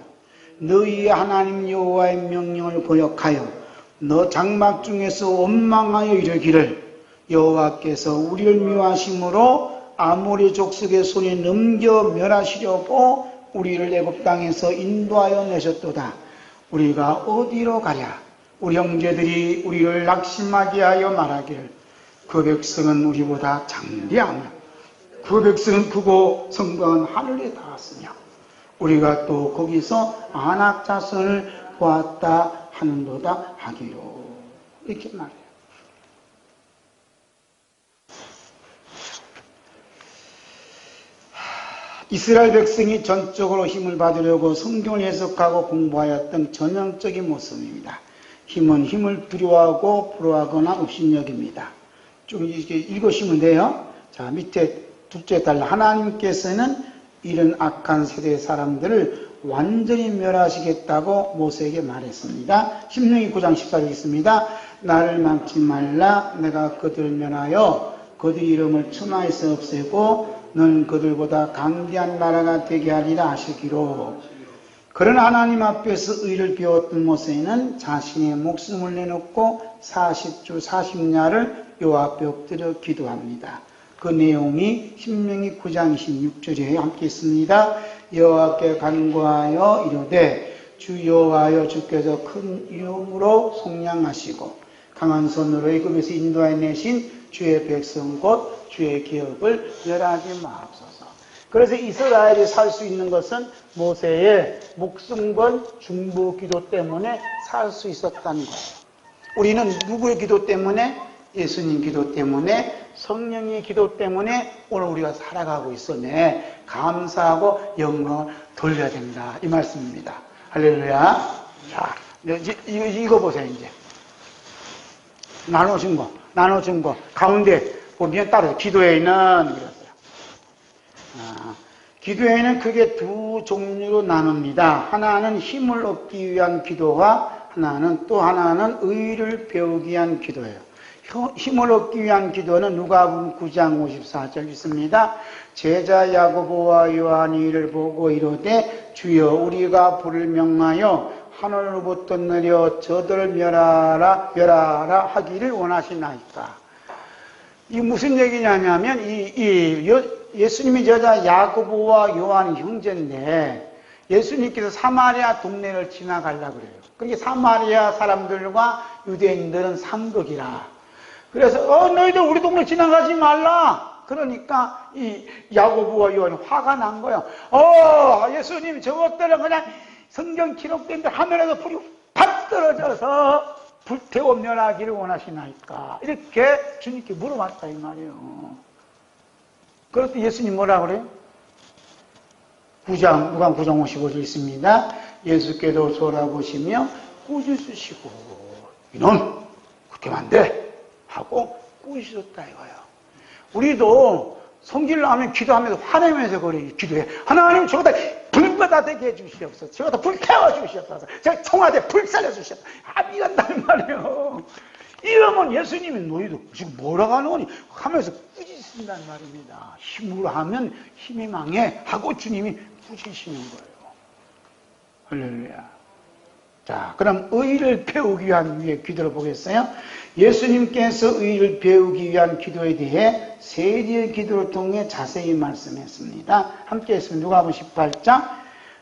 너희의 하나님 여호와의 명령을 거역하여 너 장막 중에서 원망하여 이르기를 여호와께서 우리를 미워하심으로 아모리 족속의 손에 넘겨 멸하시려고 우리를 애굽 땅에서 인도하여 내셨도다. 우리가 어디로 가랴? 우리 형제들이 우리를 낙심하게 하여 말하기를 그 백성은 우리보다 장대하며 그 백성은 크고 성광은 하늘에 닿았으며 우리가 또 거기서 아낙 자손을 보았다 하는도다 하기로. 이렇게 말해요. 이스라엘 백성이 전적으로 힘을 받으려고 성경을 해석하고 공부하였던 전형적인 모습입니다. 힘은 힘을 두려워하고 부러워하거나 업신여깁니다. 좀 이렇게 읽으시면 돼요. 자, 밑에 둘째 달 하나님께서는 이런 악한 세대 사람들을 완전히 멸하시겠다고 모세에게 말했습니다. 신명기 9장 14절 있습니다. 나를 막지 말라. 내가 그들을 멸하여 그들 이름을 천하에서 없애고 너는 그들보다 강대한 나라가 되게 하리라 하시기로. 그런 하나님 앞에서 의를 배웠던 모세는 자신의 목숨을 내놓고 40주 40야를 여호와 앞에 엎드려 기도합니다. 그 내용이 신명기 9장 26절에 함께 있습니다. 여호와께 간구하여 이르되 주 여호와여 주께서 큰 이름으로 속량하시고 강한 손으로 애굽에서 인도하여 내신 주의 백성 곧 주의 기업을 멸하지 마옵소서. 그래서 이스라엘이 살 수 있는 것은 모세의 목숨 건 중보 기도 때문에 살 수 있었다는 거예요. 우리는 누구의 기도 때문에? 예수님 기도 때문에, 성령의 기도 때문에 오늘 우리가 살아가고 있으네. 감사하고 영광을 돌려야 된다. 이 말씀입니다. 할렐루야. 자, 이거 보세요, 이제. 나눠준 거. 가운데 보면 따로 기도회는 그랬어요. 기도회는 크게 두 종류로 나눕니다. 하나는 힘을 얻기 위한 기도와 또 하나는 의를 배우기 위한 기도예요. 힘을 얻기 위한 기도는 누가복음 9장 54절 있습니다. 제자 야고보와 요한이 이를 보고 이르되 주여 우리가 불을 명하여 하늘로부터 내려 저들을 멸하라 하기를 원하시나이까. 이 무슨 얘기냐면 예수님의 제자 야고보와 요한 형제인데 예수님께서 사마리아 동네를 지나가려고 그래요. 그러니까 사마리아 사람들과 유대인들은 상극이라. 그래서 너희들 우리 동네 지나가지 말라. 그러니까 이 야고보와 요한이 화가 난 거예요. 예수님 저것들은 그냥 성경 기록된 데 하늘에서 불이 팍 떨어져서 불태워 멸하기를 원하시나이까. 이렇게 주님께 물어봤다 이 말이에요. 그럴 때 예수님 뭐라 그래요? 누가복음 9장 55절 있습니다. 예수께서 돌아보시며 꾸짖으시고 이놈 그렇게 하면 안 돼 하고 꾸짖었다 이거예요. 우리도 성질을 하면 기도하면서 화내면서 기도해. 하나님 저거다 불보다 되게 해주시옵소서. 저거다 불태워 주시옵소서. 저 청와대 불살려 주시옵소서. 이런단 말이에요. 이러면 예수님이 너희도 지금 뭐라고 하는 거니? 하면서 꾸짖는단 말입니다. 힘으로 하면 힘이 망해 하고 주님이 꾸짖으시는 거예요. 할렐루야. 자, 그럼 의를 배우기 위한 기도를 보겠어요. 예수님께서 의를 배우기 위한 기도에 대해 세리의 기도를 통해 자세히 말씀했습니다. 함께 했습니다. 누가복음 18장.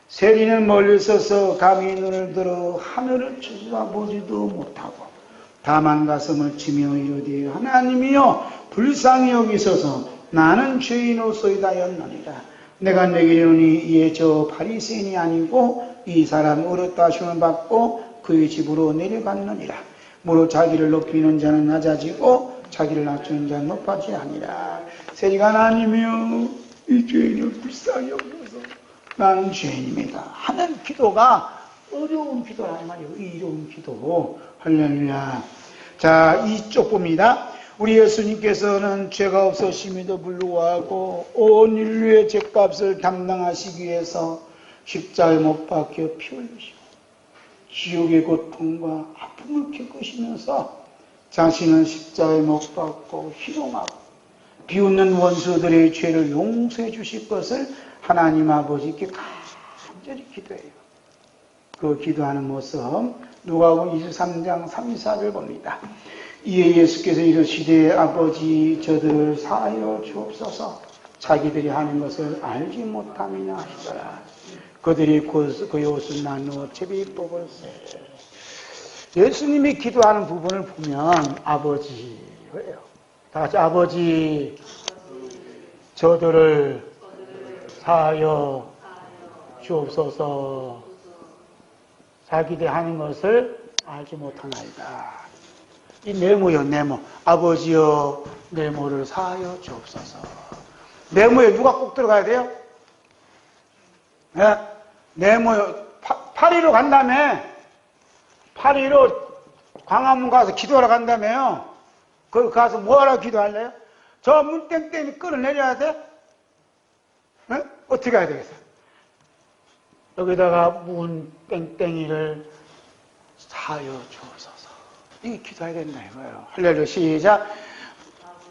세리는 멀리 서서 감히 눈을 들어 하늘을 쳐다보지도 못하고 다만 가슴을 치며 이르되 하나님이여 불쌍히 여기소서 나는 죄인으로소이다 였느니라. 내가 내게 이르니 이에 저 바리새인이 아니고 이 사람 어렸다 하심을 받고 그의 집으로 내려갔느니라. 무릇 자기를 높이는 자는 낮아지고 자기를 낮추는 자는 높아지지 아니라. 세리가 하나님이여 이 죄인을 불쌍히 여기소서 나는 죄인입니다 하는 기도가 어려운 기도라는 말이에요. 의로운 기도. 할렐루야. 자, 이쪽 봅니다. 우리 예수님께서는 죄가 없으심에도 불구하고 온 인류의 죄값을 담당하시기 위해서 십자가에 못 박혀 피 흘리시고 지옥의 고통과 아픔을 겪으시면서 자신은 십자가에 못 박고 희롱하고 비웃는 원수들의 죄를 용서해 주실 것을 하나님 아버지께 간절히 기도해요. 그 기도하는 모습 누가복음 23장 34절 봅니다. 이에 예수께서 이르시되 아버지 저들을 사하여 주옵소서 자기들이 하는 것을 알지 못함이나 하시더라. 그들이 그의 옷을 나누어 제비 뽑을세. 예수님이 기도하는 부분을 보면 아버지예요. 다 같이 아버지 저들을 사하여 주옵소서 자기들이 하는 것을 알지 못하나이다. 이 네모요, 네모. 아버지여, 네모를 사하여 주옵소서. 네모에 누가 꼭 들어가야 돼요? 네? 네모요. 파리로 간다며. 파리로 광화문 가서 기도하러 간다며요. 거기 가서 뭐하라 기도할래요? 저 문땡땡이 끌어내려야 돼? 네? 어떻게 해야 되겠어? 여기다가 문땡땡이를 사여 주옵소서. 이게 기도해야 된다 이거예요. 할렐루야. 시작.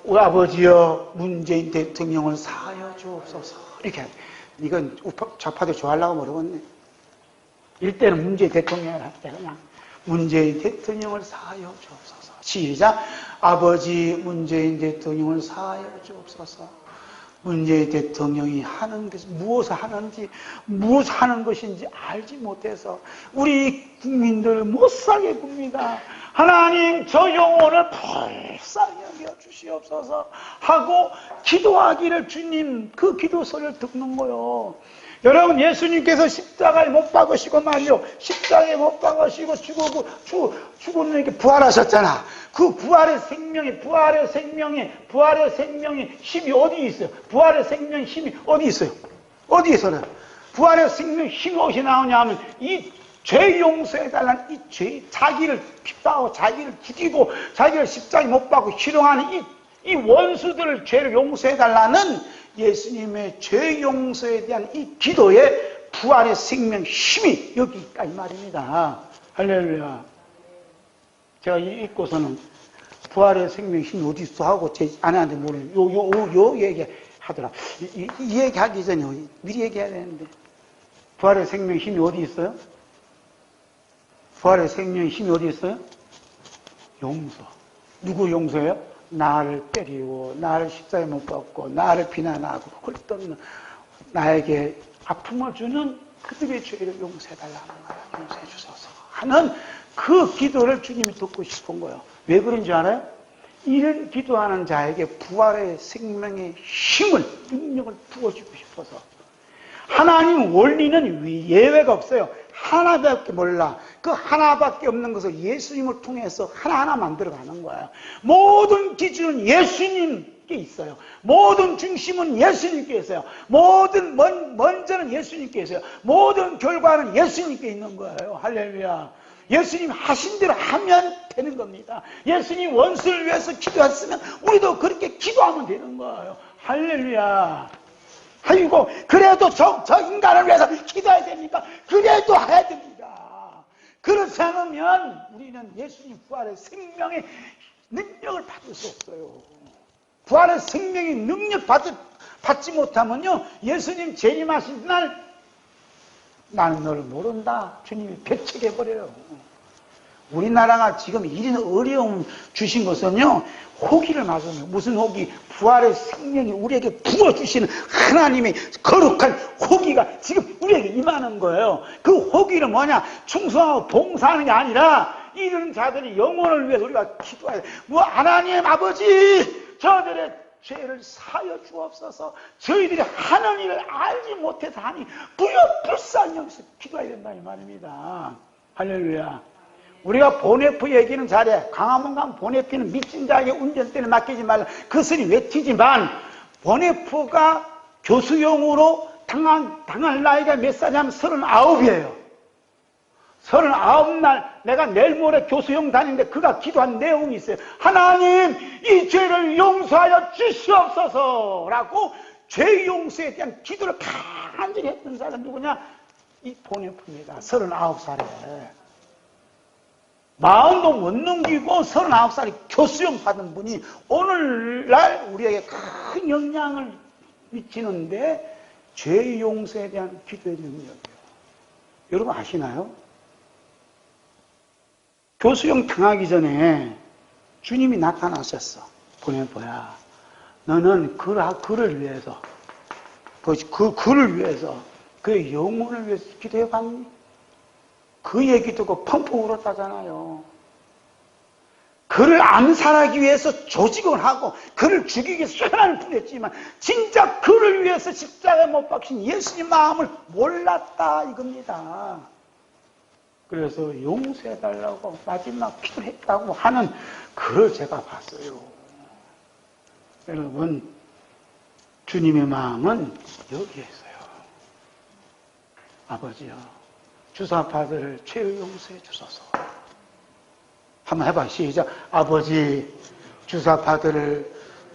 우리 아버지여 문재인 대통령을 사여 주옵소서. 이렇게 해야 돼. 이건 좌파들 좋아하려고 모르겠네. 일대는 문재인 대통령을 할 때 그냥 문재인 대통령을 사여 주옵소서. 시작. 아버지 문재인 대통령을 사여 주옵소서. 문재인 대통령이 하는 것이 무엇을 하는지, 무엇을 하는 것인지 알지 못해서 우리 국민들 못 살게 굽니다. 하나님 저 영혼을 불쌍히 여겨 주시옵소서 하고 기도하기를 주님 그 기도서를 듣는 거요. 여러분 예수님께서 십자가에 못 박으시고 말이요. 십자가에 못 박으시고 죽은 이렇게 부활하셨잖아. 그 부활의 생명의 힘이 어디 있어요? 부활의 생명의 힘이 어디 있어요? 어디 있어요? 부활의 생명의 힘이 어디서 나오냐 하면 이 죄 용서해달라는 이 죄, 자기를 핍박하고 자기를 죽이고 자기를 십자가에 못 박고 희롱하는 이 원수들을 죄를 용서해달라는 예수님의 죄 용서에 대한 이 기도에 부활의 생명 힘이 여기 있다 이 말입니다. 할렐루야. 제가 읽고서는 부활의 생명 힘이 어디 있어 하고 제 아내한테 모르는 요 얘기 하더라. 이 얘기 하기 전에 미리 얘기해야 되는데 부활의 생명 힘이 어디 있어요? 부활의 생명 힘이 어디 있어요? 용서. 누구 용서예요? 나를 때리고 나를 십자가에 못 박고 나를 비난하고 헐떡이는 나에게 아픔을 주는 그들의 죄를 용서해달라는 거야. 용서해 주소서 하는 그 기도를 주님이 듣고 싶은 거예요. 왜 그런지 알아요? 이런 기도하는 자에게 부활의 생명의 힘을, 능력을 부어주고 싶어서. 하나님 원리는 예외가 없어요. 하나밖에 몰라. 그 하나밖에 없는 것을 예수님을 통해서 하나하나 만들어가는 거예요. 모든 기준은 예수님께 있어요. 모든 중심은 예수님께 있어요. 모든 먼저는 예수님께 있어요. 모든 결과는 예수님께 있는 거예요. 할렐루야. 예수님 하신 대로 하면 되는 겁니다. 예수님 원수를 위해서 기도했으면 우리도 그렇게 기도하면 되는 거예요. 할렐루야. 아이고 그래도 저 인간을 위해서 기도해야 됩니까? 그래도 해야 됩니다. 그렇지 않으면 우리는 예수님 부활의 생명의 능력을 받을 수 없어요. 부활의 생명의 능력 받지 못하면요 예수님 재림하신 날 나는 너를 모른다 주님이 배척해버려요. 우리나라가 지금 이런 어려움 주신 것은요 호기를 맞으면 무슨 호기? 부활의 생명이 우리에게 부어주시는 하나님의 거룩한 호기가 지금 우리에게 임하는 거예요. 그 호기는 뭐냐? 충성하고 봉사하는 게 아니라 이런 자들이 영혼을 위해서 우리가 기도해야 돼. 뭐 하나님 아버지 저들의 죄를 사여 주옵소서. 저희들이 하는 일을 알지 못해서 하니 불쌍히 여기서 기도해야 된다 이 말입니다. 할렐루야. 우리가 보네프 얘기는 잘해. 강화문 가면 보네프는 미친 자에게 운전대를 맡기지 말라. 그 소리 외치지만 보네프가 교수용으로 당할 나이가 몇 살이냐면 39이에요. 39날 내가 내일 모레 교수용 다니는데 그가 기도한 내용이 있어요. 하나님 이 죄를 용서하여 주시옵소서 라고 죄 용서에 대한 기도를 간절히 했던 사람 누구냐? 이 보네프입니다. 39살에. 마흔도 못 넘기고 39살이 교수형 받은 분이 오늘날 우리에게 큰 영향을 미치는데 죄 용서에 대한 기도의 능력이에요. 여러분 아시나요? 교수형 당하기 전에 주님이 나타나셨어. 보내보야. 너는 그를 위해서 그를 위해서 그의 영혼을 위해서 기도해 봤니? 그 얘기 듣고 펑펑 울었다잖아요. 그를 암살하기 위해서 조직을 하고 그를 죽이기 위해서 쇠난을 부렸지만 진짜 그를 위해서 십자가에 못 박힌 예수님 마음을 몰랐다 이겁니다. 그래서 용서해달라고 마지막 기도를 했다고 하는 그걸 제가 봤어요. 여러분 주님의 마음은 여기에 있어요. 아버지요 주사파들을 죄를 용서해 주소서. 한번 해봐. 시작. 아버지 주사파들을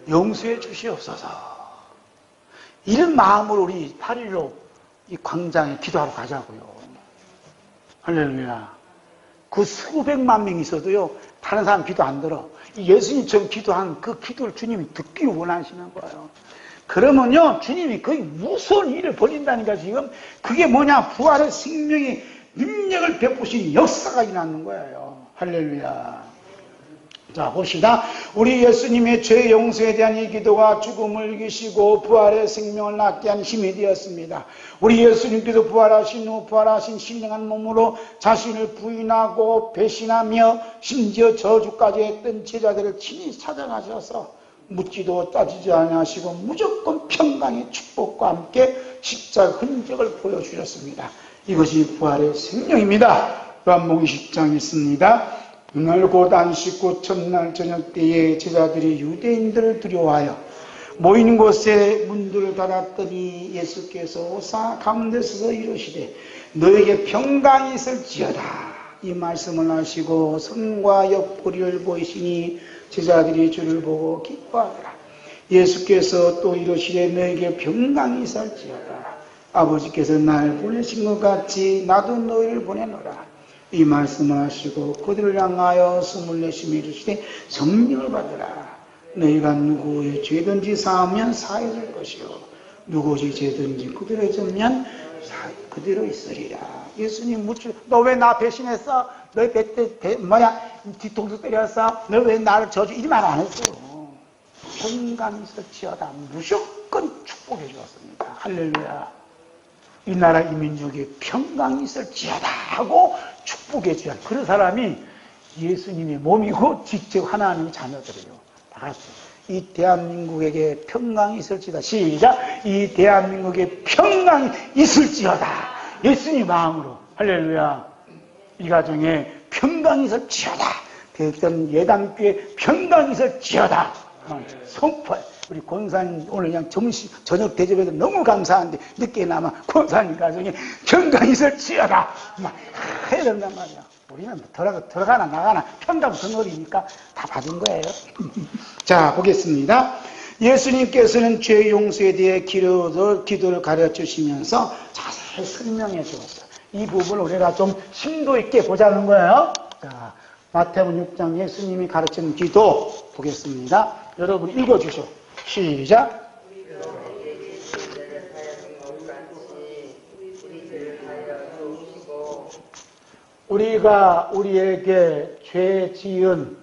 용서해 주시옵소서. 이런 마음으로 우리 8.15 이 광장에 기도하러 가자고요. 할렐루야. 그 수백만 명이 있어도요, 다른 사람 기도 안 들어. 예수님처럼 기도한 그 기도를 주님이 듣기 원하시는 거예요. 그러면요, 주님이 거의 무서운 일을 벌인다니까, 지금. 그게 뭐냐? 부활의 생명의 능력을 베푸신 역사가 일어나는 거예요. 할렐루야. 자, 봅시다. 우리 예수님의 죄 용서에 대한 이 기도가 죽음을 이기시고 부활의 생명을 낳게 한 힘이 되었습니다. 우리 예수님께서 부활하신 후 부활하신 신령한 몸으로 자신을 부인하고 배신하며 심지어 저주까지 했던 제자들을 친히 찾아가셔서 묻지도 따지지 아니하시고 무조건 평강의 축복과 함께 십자가 흔적을 보여주셨습니다. 이것이 부활의 생명입니다. 요한복음 10장에 있습니다. 그날 곧 안식 후 첫날 저녁 때에 제자들이 유대인들을 두려워하여 모이는 곳에 문들을 닫았더니 예수께서 오사 가운데 서서 이르시되 너에게 평강이 있을지어다 이 말씀을 하시고 성과 옆구리를 보이시니 제자들이 주를 보고 기뻐하더라. 예수께서 또 이르시되 너에게 평강이 있을지어다 아버지께서 날 보내신 것 같이 나도 너희를 보내노라. 이 말씀을 하시고 그들을 향하여 숨을 내쉬며 이르시되 성령을 받으라. 너희가 누구의 죄든지 사하면 사해질 것이요 누구의 죄든지 그대로 졌으면 그대로 있으리라. 예수님 묻죠. 너 왜 나 배신했어? 너 뒤통수 때렸어? 너 왜 나를 저주? 이 말 안 했어요. 평강이 있을지어다 무조건 축복해 주었습니다. 할렐루야. 이 나라 이 민족에 평강이 있을지어다 하고 축복해 주야. 그런 사람이 예수님의 몸이고 직접 하나님의 자녀들이에요. 다 같이. 이 대한민국에게 평강이 있을지어다. 시작. 이 대한민국에 평강이 있을지어다. 예수님 마음으로. 할렐루야. 이 가정에 평강이 있을지어다. 대전 예당교에 평강이 있을지어다. 선포해. 우리 권사님 오늘 그냥 저녁 대접해서 너무 감사한데 늦게나마 권사님 가정에 평강이 있을지어다 막 해야 된단 말이야. 우리는 들어가나 나가나 평강 덩어리니까 다 받은 거예요. 자, 보겠습니다. 예수님께서는 죄 용서에 대해 기도를 가르쳐주시면서 자세히 설명해 주었어요. 이 부분을 우리가 좀 심도 있게 보자는 거예요. 자, 마태복음 6장 예수님이 가르치는 기도 보겠습니다. 여러분 읽어주시오. 시작. 우리가 우리에게 죄 지은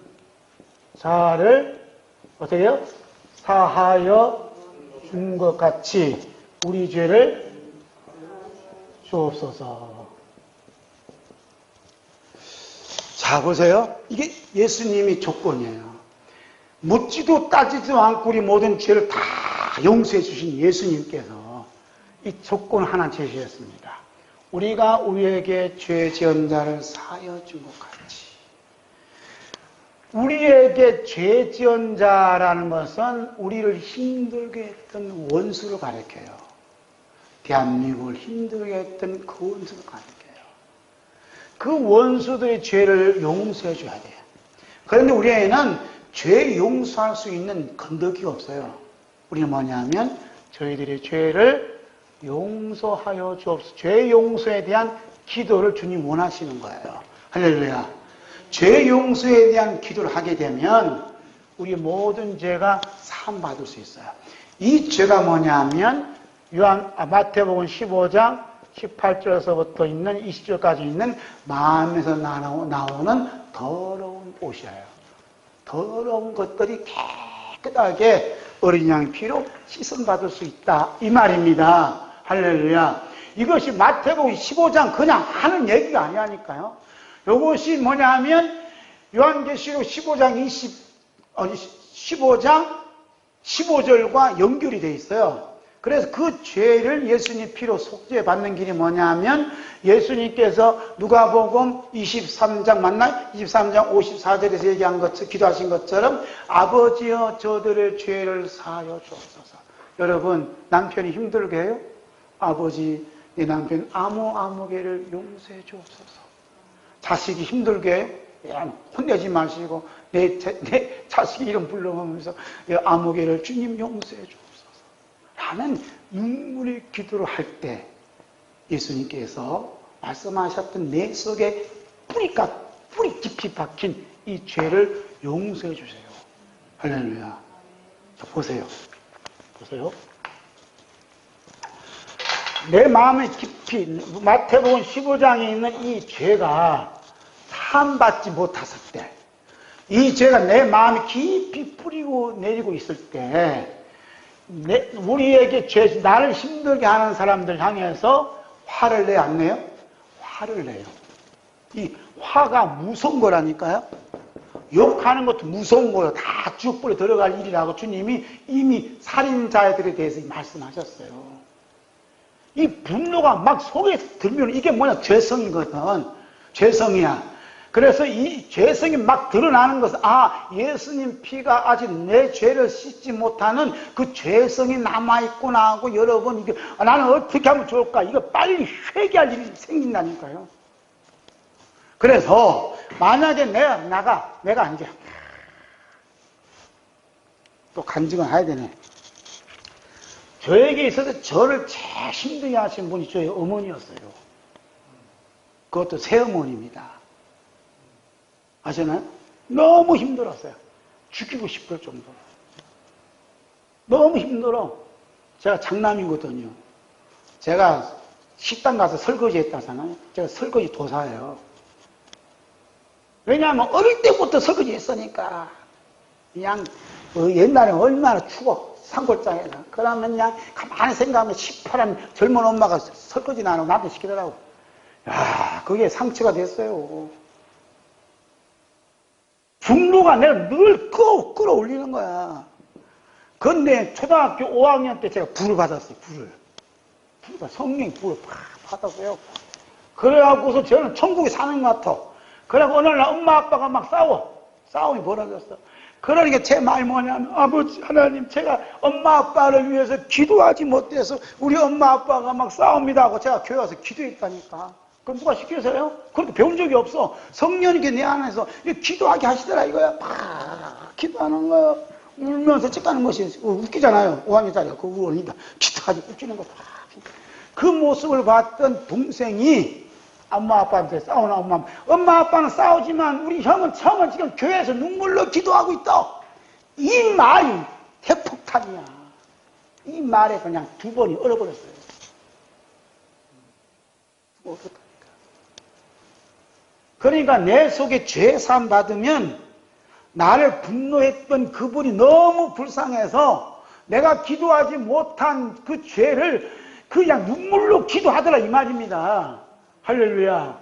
자를 어떻게 해요? 사하여 준 것 같이 우리 죄를 주옵소서. 자, 보세요. 이게 예수님이 조건이에요. 묻지도 따지지도 않고 우리 모든 죄를 다 용서해 주신 예수님께서 이 조건 하나 제시했습니다. 우리가 우리에게 죄 지은 자를 사하여 준 것 같이. 우리에게 죄 지은 자라는 것은 우리를 힘들게 했던 원수를 가리켜요. 대한민국을 힘들게 했던 그 원수를 가리켜요. 그 원수들의 죄를 용서해 줘야 돼요. 그런데 우리에게는 죄 용서할 수 있는 건더기가 없어요. 우리는 뭐냐면 저희들의 죄를 용서하여 주옵소서. 죄 용서에 대한 기도를 주님 원하시는 거예요. 할렐루야. 죄 용서에 대한 기도를 하게 되면 우리 모든 죄가 사함받을 수 있어요. 이 죄가 뭐냐면 마태복음 15장 18절에서부터 있는 20절까지 있는 마음에서 나오는 더러운 옷이에요. 더러운 것들이 깨끗하게 어린 양 피로 씻음받을 수 있다. 이 말입니다. 할렐루야. 이것이 마태복음 15장 그냥 하는 얘기가 아니라니까요. 이것이 뭐냐 하면 요한계시록 15장 15절과 연결이 되어 있어요. 그래서 그 죄를 예수님 피로 속죄받는 길이 뭐냐 하면 예수님께서 누가복음 23장 맞나요? 23장 54절에서 얘기한 것처럼 기도하신 것처럼 아버지여 저들의 죄를 사하여 주옵소서. 여러분 남편이 힘들게 해요? 아버지 내 남편 아무 개를 용서해 주옵소서. 자식이 힘들게 야, 혼내지 마시고 내 자식 이름 불러보면서 아무개를 주님 용서해 주옵소서 라는 눈물의 기도를 할 때 예수님께서 말씀하셨던 내 속에 뿌리 깊이 박힌 이 죄를 용서해 주세요. 할렐루야. 자, 보세요. 내 마음에 깊이 마태복음 15장에 있는 이 죄가 사함받지 못했을 때, 이 죄가 내 마음에 깊이 뿌리고 내리고 있을 때, 우리에게 나를 힘들게 하는 사람들 향해서 화를 내요, 안 내요? 화를 내요. 이 화가 무서운 거라니까요. 욕하는 것도 무서운 거예요. 다 지옥불에 들어갈 일이라고 주님이 이미 살인자들에 대해서 말씀하셨어요. 이 분노가 막 속에 들면 이게 뭐냐? 죄성이거든. 죄성이야. 그래서 이 죄성이 막 드러나는 것은 예수님 피가 아직 내 죄를 씻지 못하는 그 죄성이 남아있구나 하고 여러분 나는 어떻게 하면 좋을까? 이거 빨리 회개할 일이 생긴다니까요. 그래서 만약에 내가 이제 또 간증을 해야 되네. 저에게 있어서 저를 제일 힘들게 하신 분이 저희 어머니였어요. 그것도 새어머니입니다. 아시나요? 너무 힘들었어요. 죽이고 싶을 정도로. 너무 힘들어. 제가 장남이거든요. 제가 식당 가서 설거지 했다잖아요. 제가 설거지 도사예요. 왜냐하면 어릴 때부터 설거지 했으니까. 그냥 옛날에 얼마나 추워. 산골장에서. 그러면 그냥 가만히 생각하면 시퍼런 젊은 엄마가 설거지 안 하고 나한테 시키더라고. 야, 그게 상처가 됐어요. 분노가 내가 늘 끌어올리는 거야. 근데 초등학교 5학년 때 제가 불을 받았어요, 불을. 성령 불을 팍 받았어요. 그래갖고서 저는 천국에 사는 것 같아. 그래갖고 어느 날 엄마 아빠가 막 싸움이 벌어졌어. 그러니까 제 말이 뭐냐면, 아버지 하나님, 제가 엄마 아빠를 위해서 기도하지 못해서 우리 엄마 아빠가 막 싸웁니다 하고 제가 교회 와서 기도했다니까. 그럼 누가 시켜서요? 그렇게 배운 적이 없어. 성령님께 내 안에서 기도하게 하시더라 이거야. 막 기도하는 거야. 울면서 찍가는 것이 웃기잖아요. 5학년짜리가 그거 울으니까 기도하지 웃기는 거. 그 모습을 봤던 동생이 엄마 아빠한테 싸우는 엄마 아빠는 싸우지만 우리 형은 지금 교회에서 눈물로 기도하고 있다. 이 말이 핵폭탄이야. 이 말에 그냥 두 번이 얼어버렸어요. 어떡하니까. 그러니까 내 속에 죄 사함 받으면 나를 분노했던 그분이 너무 불쌍해서 내가 기도하지 못한 그 죄를 그냥 눈물로 기도하더라 이 말입니다. 할렐루야.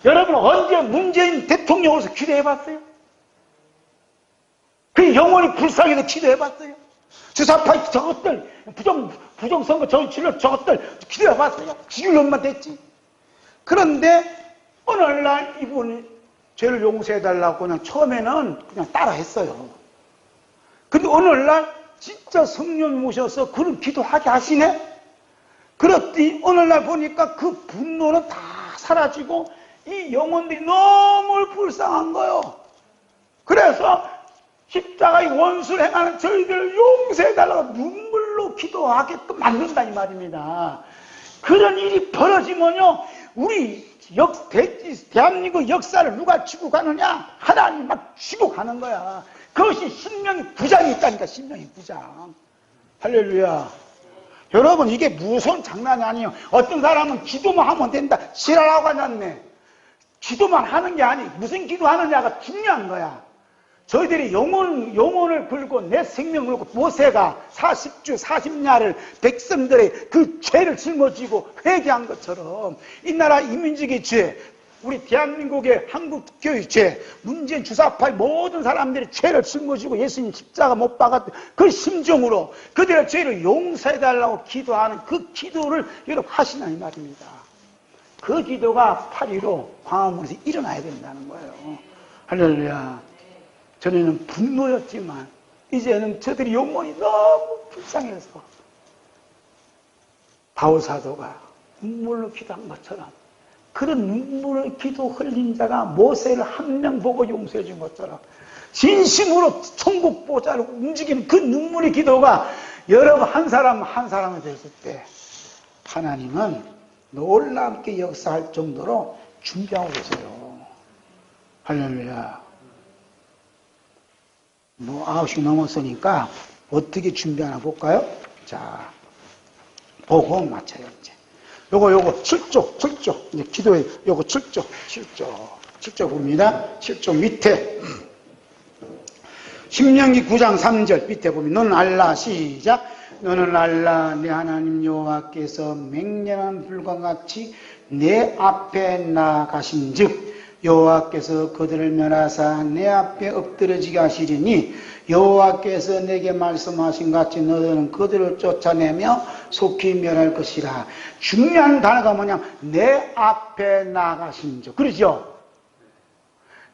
여러분 언제 문재인 대통령으로서 기도해봤어요? 그 영혼이 불쌍해서 기도해봤어요? 주사파이 저것들 부정선거 정치를 저것들 기도해봤어요? 죽일 놈만 됐지. 그런데 어느 날 이분이 죄를 용서해달라고 그냥 처음에는 그냥 따라했어요. 근데 어느 날 진짜 성령 모셔서 그런 기도하게 하시네? 그랬더니 어느 날 보니까 그 분노는 다 사라지고 이 영혼들이 너무 불쌍한 거예요. 그래서 십자가의 원수를 행하는 저희들을 용서해달라고 눈물로 기도하게끔 만든다 이 말입니다. 그런 일이 벌어지면요 우리 대한민국 역사를 누가 쥐고 가느냐? 하나님 막 쥐고 가는 거야. 그것이 신명의 부장이 있다니까. 신명의 부장. 할렐루야. 여러분 이게 무서운 장난이 아니에요. 어떤 사람은 기도만 하면 된다. 지랄하고 앉았네. 기도만 하는 게 아니 무슨 기도하느냐가 중요한 거야. 저희들이 영혼을 걸고 내 생명을 걸고 모세가 40주 40야를 백성들의 그 죄를 짊어지고 회개한 것처럼 이 나라 이민족의 죄, 우리 대한민국의 한국교회 죄, 문재인 주사파의 모든 사람들이 죄를 짊어지고 예수님 십자가 못 박았던 그 심정으로 그들의 죄를 용서해달라고 기도하는 그 기도를 여러분 하시나 이 말입니다. 그 기도가 8.15 광화문에서 일어나야 된다는 거예요. 할렐루야. 전에는 분노였지만 이제는 저들이 영혼이 너무 불쌍해서 바울 사도가 눈물로 기도한 것처럼 그런 눈물을 기도 흘린 자가 모세를 한 명 보고 용서해 준 것처럼 진심으로 천국 보좌를 움직이는 그 눈물의 기도가 여러분 한 사람 한 사람이 됐을 때 하나님은 놀랍게 역사할 정도로 준비하고 계세요. 할렐루야. 9시 넘었으니까 어떻게 준비하나 볼까요? 자, 보고 맞춰요, 이제. 요거 7쪽. 이제 기도에 요거 7쪽 봅니다. 7쪽 밑에. 신명기 9장 3절 밑에 보면 너는 알라 시작. 너는 알라 내 하나님 여호와께서 맹렬한 불과 같이 내 앞에 나가신즉 여호와께서 그들을 멸하사 내 앞에 엎드러지게 하시리니 여호와께서 내게 말씀하신 같이 너는 그들을 쫓아내며 속히 멸할 것이라. 중요한 단어가 뭐냐면 내 앞에 나가신즉. 그러죠?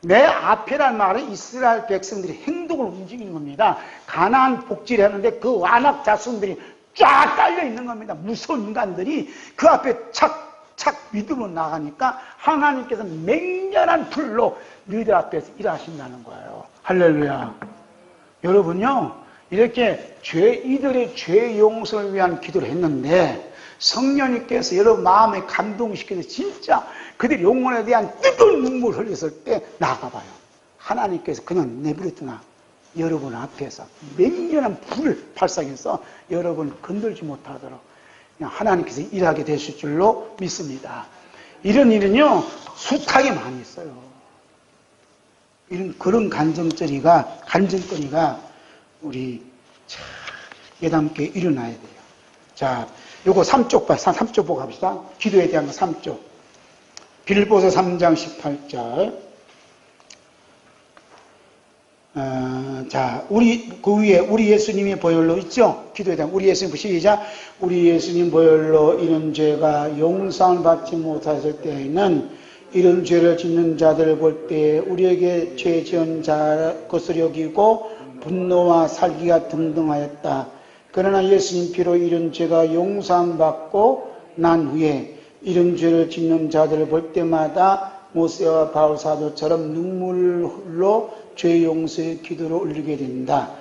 내 앞이란 말은 이스라엘 백성들이 행동을 움직이는 겁니다. 가나안 복지를 하는데 그 완악 자손들이 쫙 깔려 있는 겁니다. 무서운 인간들이 그 앞에 착 믿음으로 나가니까 하나님께서 맹렬한 불로 너희들 앞에서 일하신다는 거예요. 할렐루야. 여러분요, 이렇게 이들의 죄 용서를 위한 기도를 했는데 성령님께서 여러분 마음에 감동시켜서 진짜 그들 영혼에 대한 뜨거운 눈물을 흘렸을 때 나가봐요. 하나님께서 그냥 내버려두나 여러분 앞에서 맹렬한 불을 발사해서 여러분 건들지 못하도록 그냥 하나님께서 일하게 되실 줄로 믿습니다. 이런 일은요 숱하게 많이 있어요. 그런 간증거리가 우리 예담께 일어나야 돼요. 자, 요거 3쪽 보고 갑시다. 기도에 대한 거 3쪽. 빌보서 3장 18절. 자, 그 위에 우리 예수님의 보혈로 있죠? 기도에 대한 우리 예수님 시작. 우리 예수님 보혈로 이런 죄가 용서를 받지 못했을 때에는 이런 죄를 짓는 자들을 볼 때 우리에게 죄 지은 자 것을 여기고 분노와 살기가 등등하였다. 그러나 예수님 피로 이런 죄가 용서받고 난 후에 이런 죄를 짓는 자들을 볼 때마다 모세와 바울 사도처럼 눈물로 죄 용서의 기도를 올리게 된다.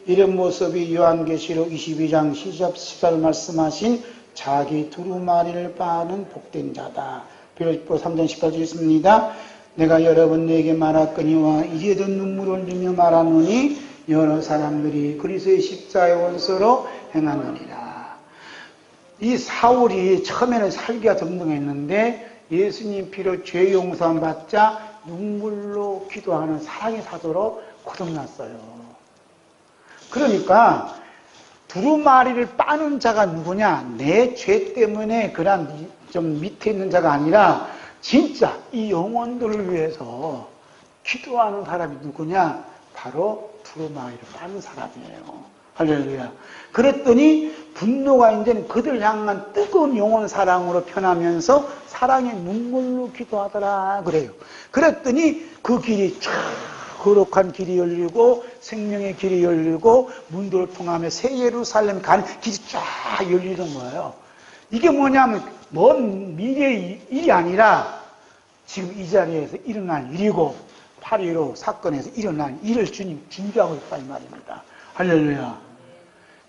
이런 모습이 요한계시록 22장 14절 말씀하신 자기 두루마리를 빠는 복된 자다. 빌립보 3장 18절 있습니다. 내가 여러분에게 말하거니와 이제도 눈물을 흘리며 말하노니 여러 사람들이 그리스도의 십자의 원수로 행하느니라. 이 사울이 처음에는 살기가 등등했는데 예수님 피로 죄 용서함 받자 눈물로 기도하는 사랑의 사도로 거듭났어요. 그러니까 두루마리를 빠는 자가 누구냐? 내 죄 때문에 그냥 좀 밑에 있는 자가 아니라 진짜 이 영혼들을 위해서 기도하는 사람이 누구냐? 바로 두루마리를 빠는 사람이에요. 할렐루야. 그랬더니 분노가 이제는 그들 향한 뜨거운 영혼 사랑으로 변하면서 사랑의 눈물로 기도하더라 그래요. 그랬더니 그 길이 쫙 거룩한 길이 열리고 생명의 길이 열리고 문들을 통하며 새 예루살렘 가는 길이 쫙 열리는 거예요. 이게 뭐냐면 먼 미래의 일이 아니라 지금 이 자리에서 일어날 일이고 8.15 사건에서 일어난 일을 주님 준비하고 있다 이 말입니다. 할렐루야.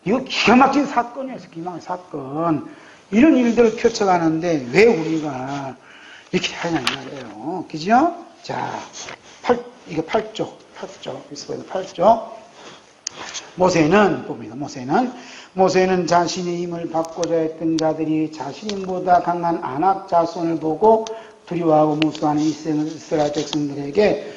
이거 기가 막힌 사건이에요. 기가 막힌 사건. 이런 일들을 펼쳐가는데 왜 우리가 이렇게 하냐 이 말이에요. 그죠? 자, 이게 8쪽. 있어요. 8쪽. 모세는 자신의 힘을 받고자 했던 자들이 자신보다 강한 아낙 자손을 보고 두려워하고 무수하는 이스라엘 백성들에게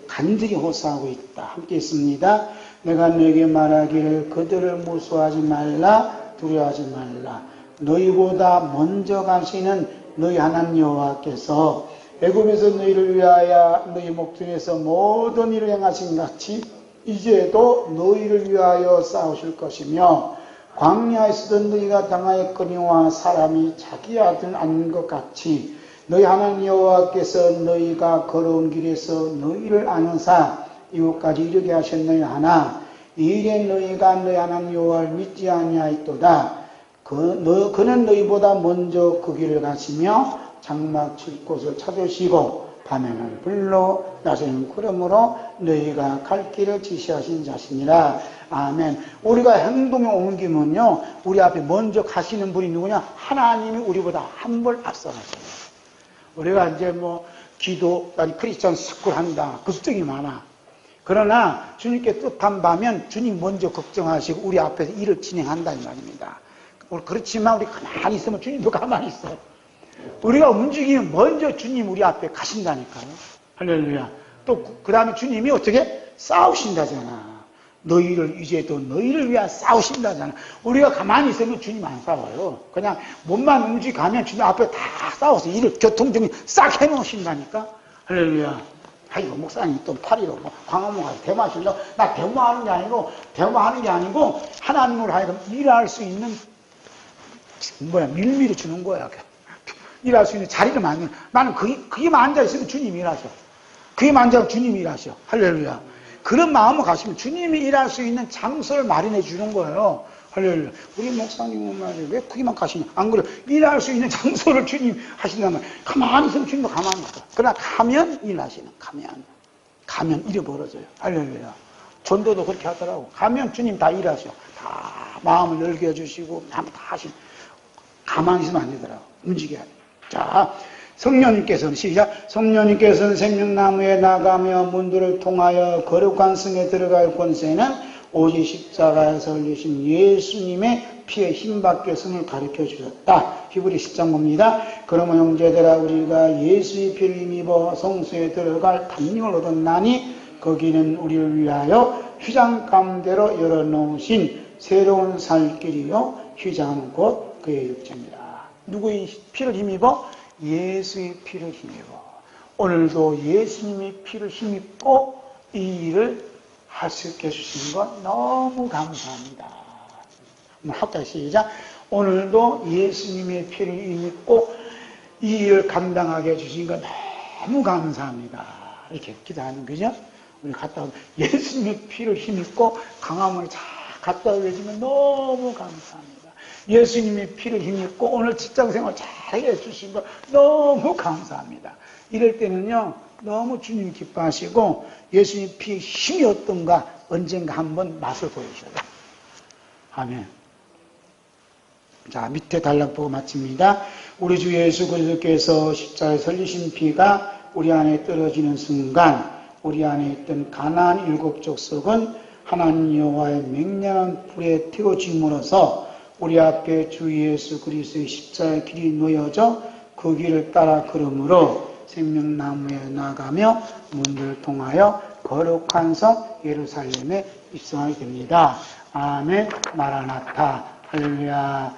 간절히 호소하고 있다. 함께 있습니다. 내가 너에게 말하기를 그들을 무수하지 말라, 두려워하지 말라. 너희보다 먼저 가시는 너희 하나님 여호와께서 애굽에서 너희를 위하여 너희 목전에서 모든 일을 행하신 같이 이제도 너희를 위하여 싸우실 것이며 광야에서도 너희가 당하였거니와 사람이 자기 아들 낳는 것 같이 너희 하나님 여호와께서 너희가 걸어온 길에서 너희를 안으사 이곳까지 이르게 하셨느냐 하나 이 일에 너희가 너희 하나님 여호와를 믿지 아니하였도다. 그는 너희보다 먼저 그 길을 가시며 장막 칠 곳을 찾으시고 밤에는 불로 낮에는 구름으로 너희가 갈 길을 지시하신 자시니라. 아멘. 우리가 행동에 옮기면요, 우리 앞에 먼저 가시는 분이 누구냐? 하나님이 우리보다 한 발 앞서가셔요. 우리가 이제 기도, 아니 크리스찬 스쿨 한다, 걱정이 많아. 그러나 주님께 뜻한 바면 주님 먼저 걱정하시고 우리 앞에서 일을 진행한다 이 말입니다. 그렇지만 우리 가만히 있으면 주님도 가만히 있어. 우리가 움직이면 먼저 주님 우리 앞에 가신다니까요. 할렐루야. 또 그 다음에 주님이 어떻게 싸우신다잖아. 이제도 너희를 위하여 싸우신다잖아. 우리가 가만히 있으면 주님 안 싸워요. 그냥 몸만 움직이면 주님 앞에 다 싸워서 일을 교통정리 싹 해놓으신다니까. 할렐루야. 아이고 목사님 또 파리로 광화문 가서 대모하시려고. 나 대모하는 게 아니고 하나님으로 하여금 일할 수 있는 밀미를 주는 거야. 일할 수 있는 자리를 만드는. 나는 거기만 앉아있으면 주님이 일하셔. 거기만 앉아있으면 주님이 일하셔. 할렐루야. 그런 마음을 가시면 주님이 일할 수 있는 장소를 마련해 주는 거예요. 할렐루야. 우리 목사님은 말이야. 왜 거기만 가시냐. 안 그래. 일할 수 있는 장소를 주님 하신단 말이야. 가만히 있으면 주님도 가만히 있어. 그러나 가면 일하시는. 가면 일이 벌어져요. 할렐루야. 전도도 그렇게 하더라고. 가면 주님 다 일하셔. 다 마음을 열게 해주시고 다 하시는. 가만히 있으면 안 되더라고. 움직여야 돼. 자, 성령님께서는 시작. 성령님께서는 생명나무에 나가며 문들을 통하여 거룩한 성에 들어갈 권세는 오직 십자가에서 흘리신 예수님의 피의 힘밖에 성을 가르쳐 주셨다. 히브리 10장 봅니다. 그러면 형제들아 우리가 예수의 피를 힘입어 성소에 들어갈 담력을 얻었나니 거기는 우리를 위하여 휘장 가운데로 열어놓으신 새로운 살 길이요 휘장은 곧 그의 육체입니다. 누구의 피를 힘입어? 예수의 피를 힘입어. 오늘도 예수님의 피를 힘입고 이 일을 할 수 있게 해주시는 건 너무 감사합니다. 합다 시작. 오늘도 예수님의 피를 힘입고 이 일을 감당하게 해주신 건 너무 감사합니다. 이렇게 기도하는 거죠. 우리 갔다 오면 예수님의 피를 힘입고 강함을 잘 갔다 오시면 너무 감사합니다. 예수님의 피를 힘입고 오늘 직장생활 잘 해주신 거 너무 감사합니다. 이럴 때는요, 너무 주님 기뻐하시고 예수님 피의 힘이 어떤가 언젠가 한번 맛을 보여주셔야 돼요. 아멘. 자, 밑에 단락 보고 마칩니다. 우리 주 예수 그리스도께서 십자가에 흘리신 피가 우리 안에 떨어지는 순간 우리 안에 있던 가나안 일곱 족속은 하나님 여호와의 맹렬한 불에 태워짐으로써 우리 앞에 주 예수 그리스도의 십자가의 길이 놓여져 그 길을 따라 걸음으로 생명나무에 나가며 문들을 통하여 거룩한 성 예루살렘에 입성하게 됩니다. 아멘. 마라나타. 할렐루야.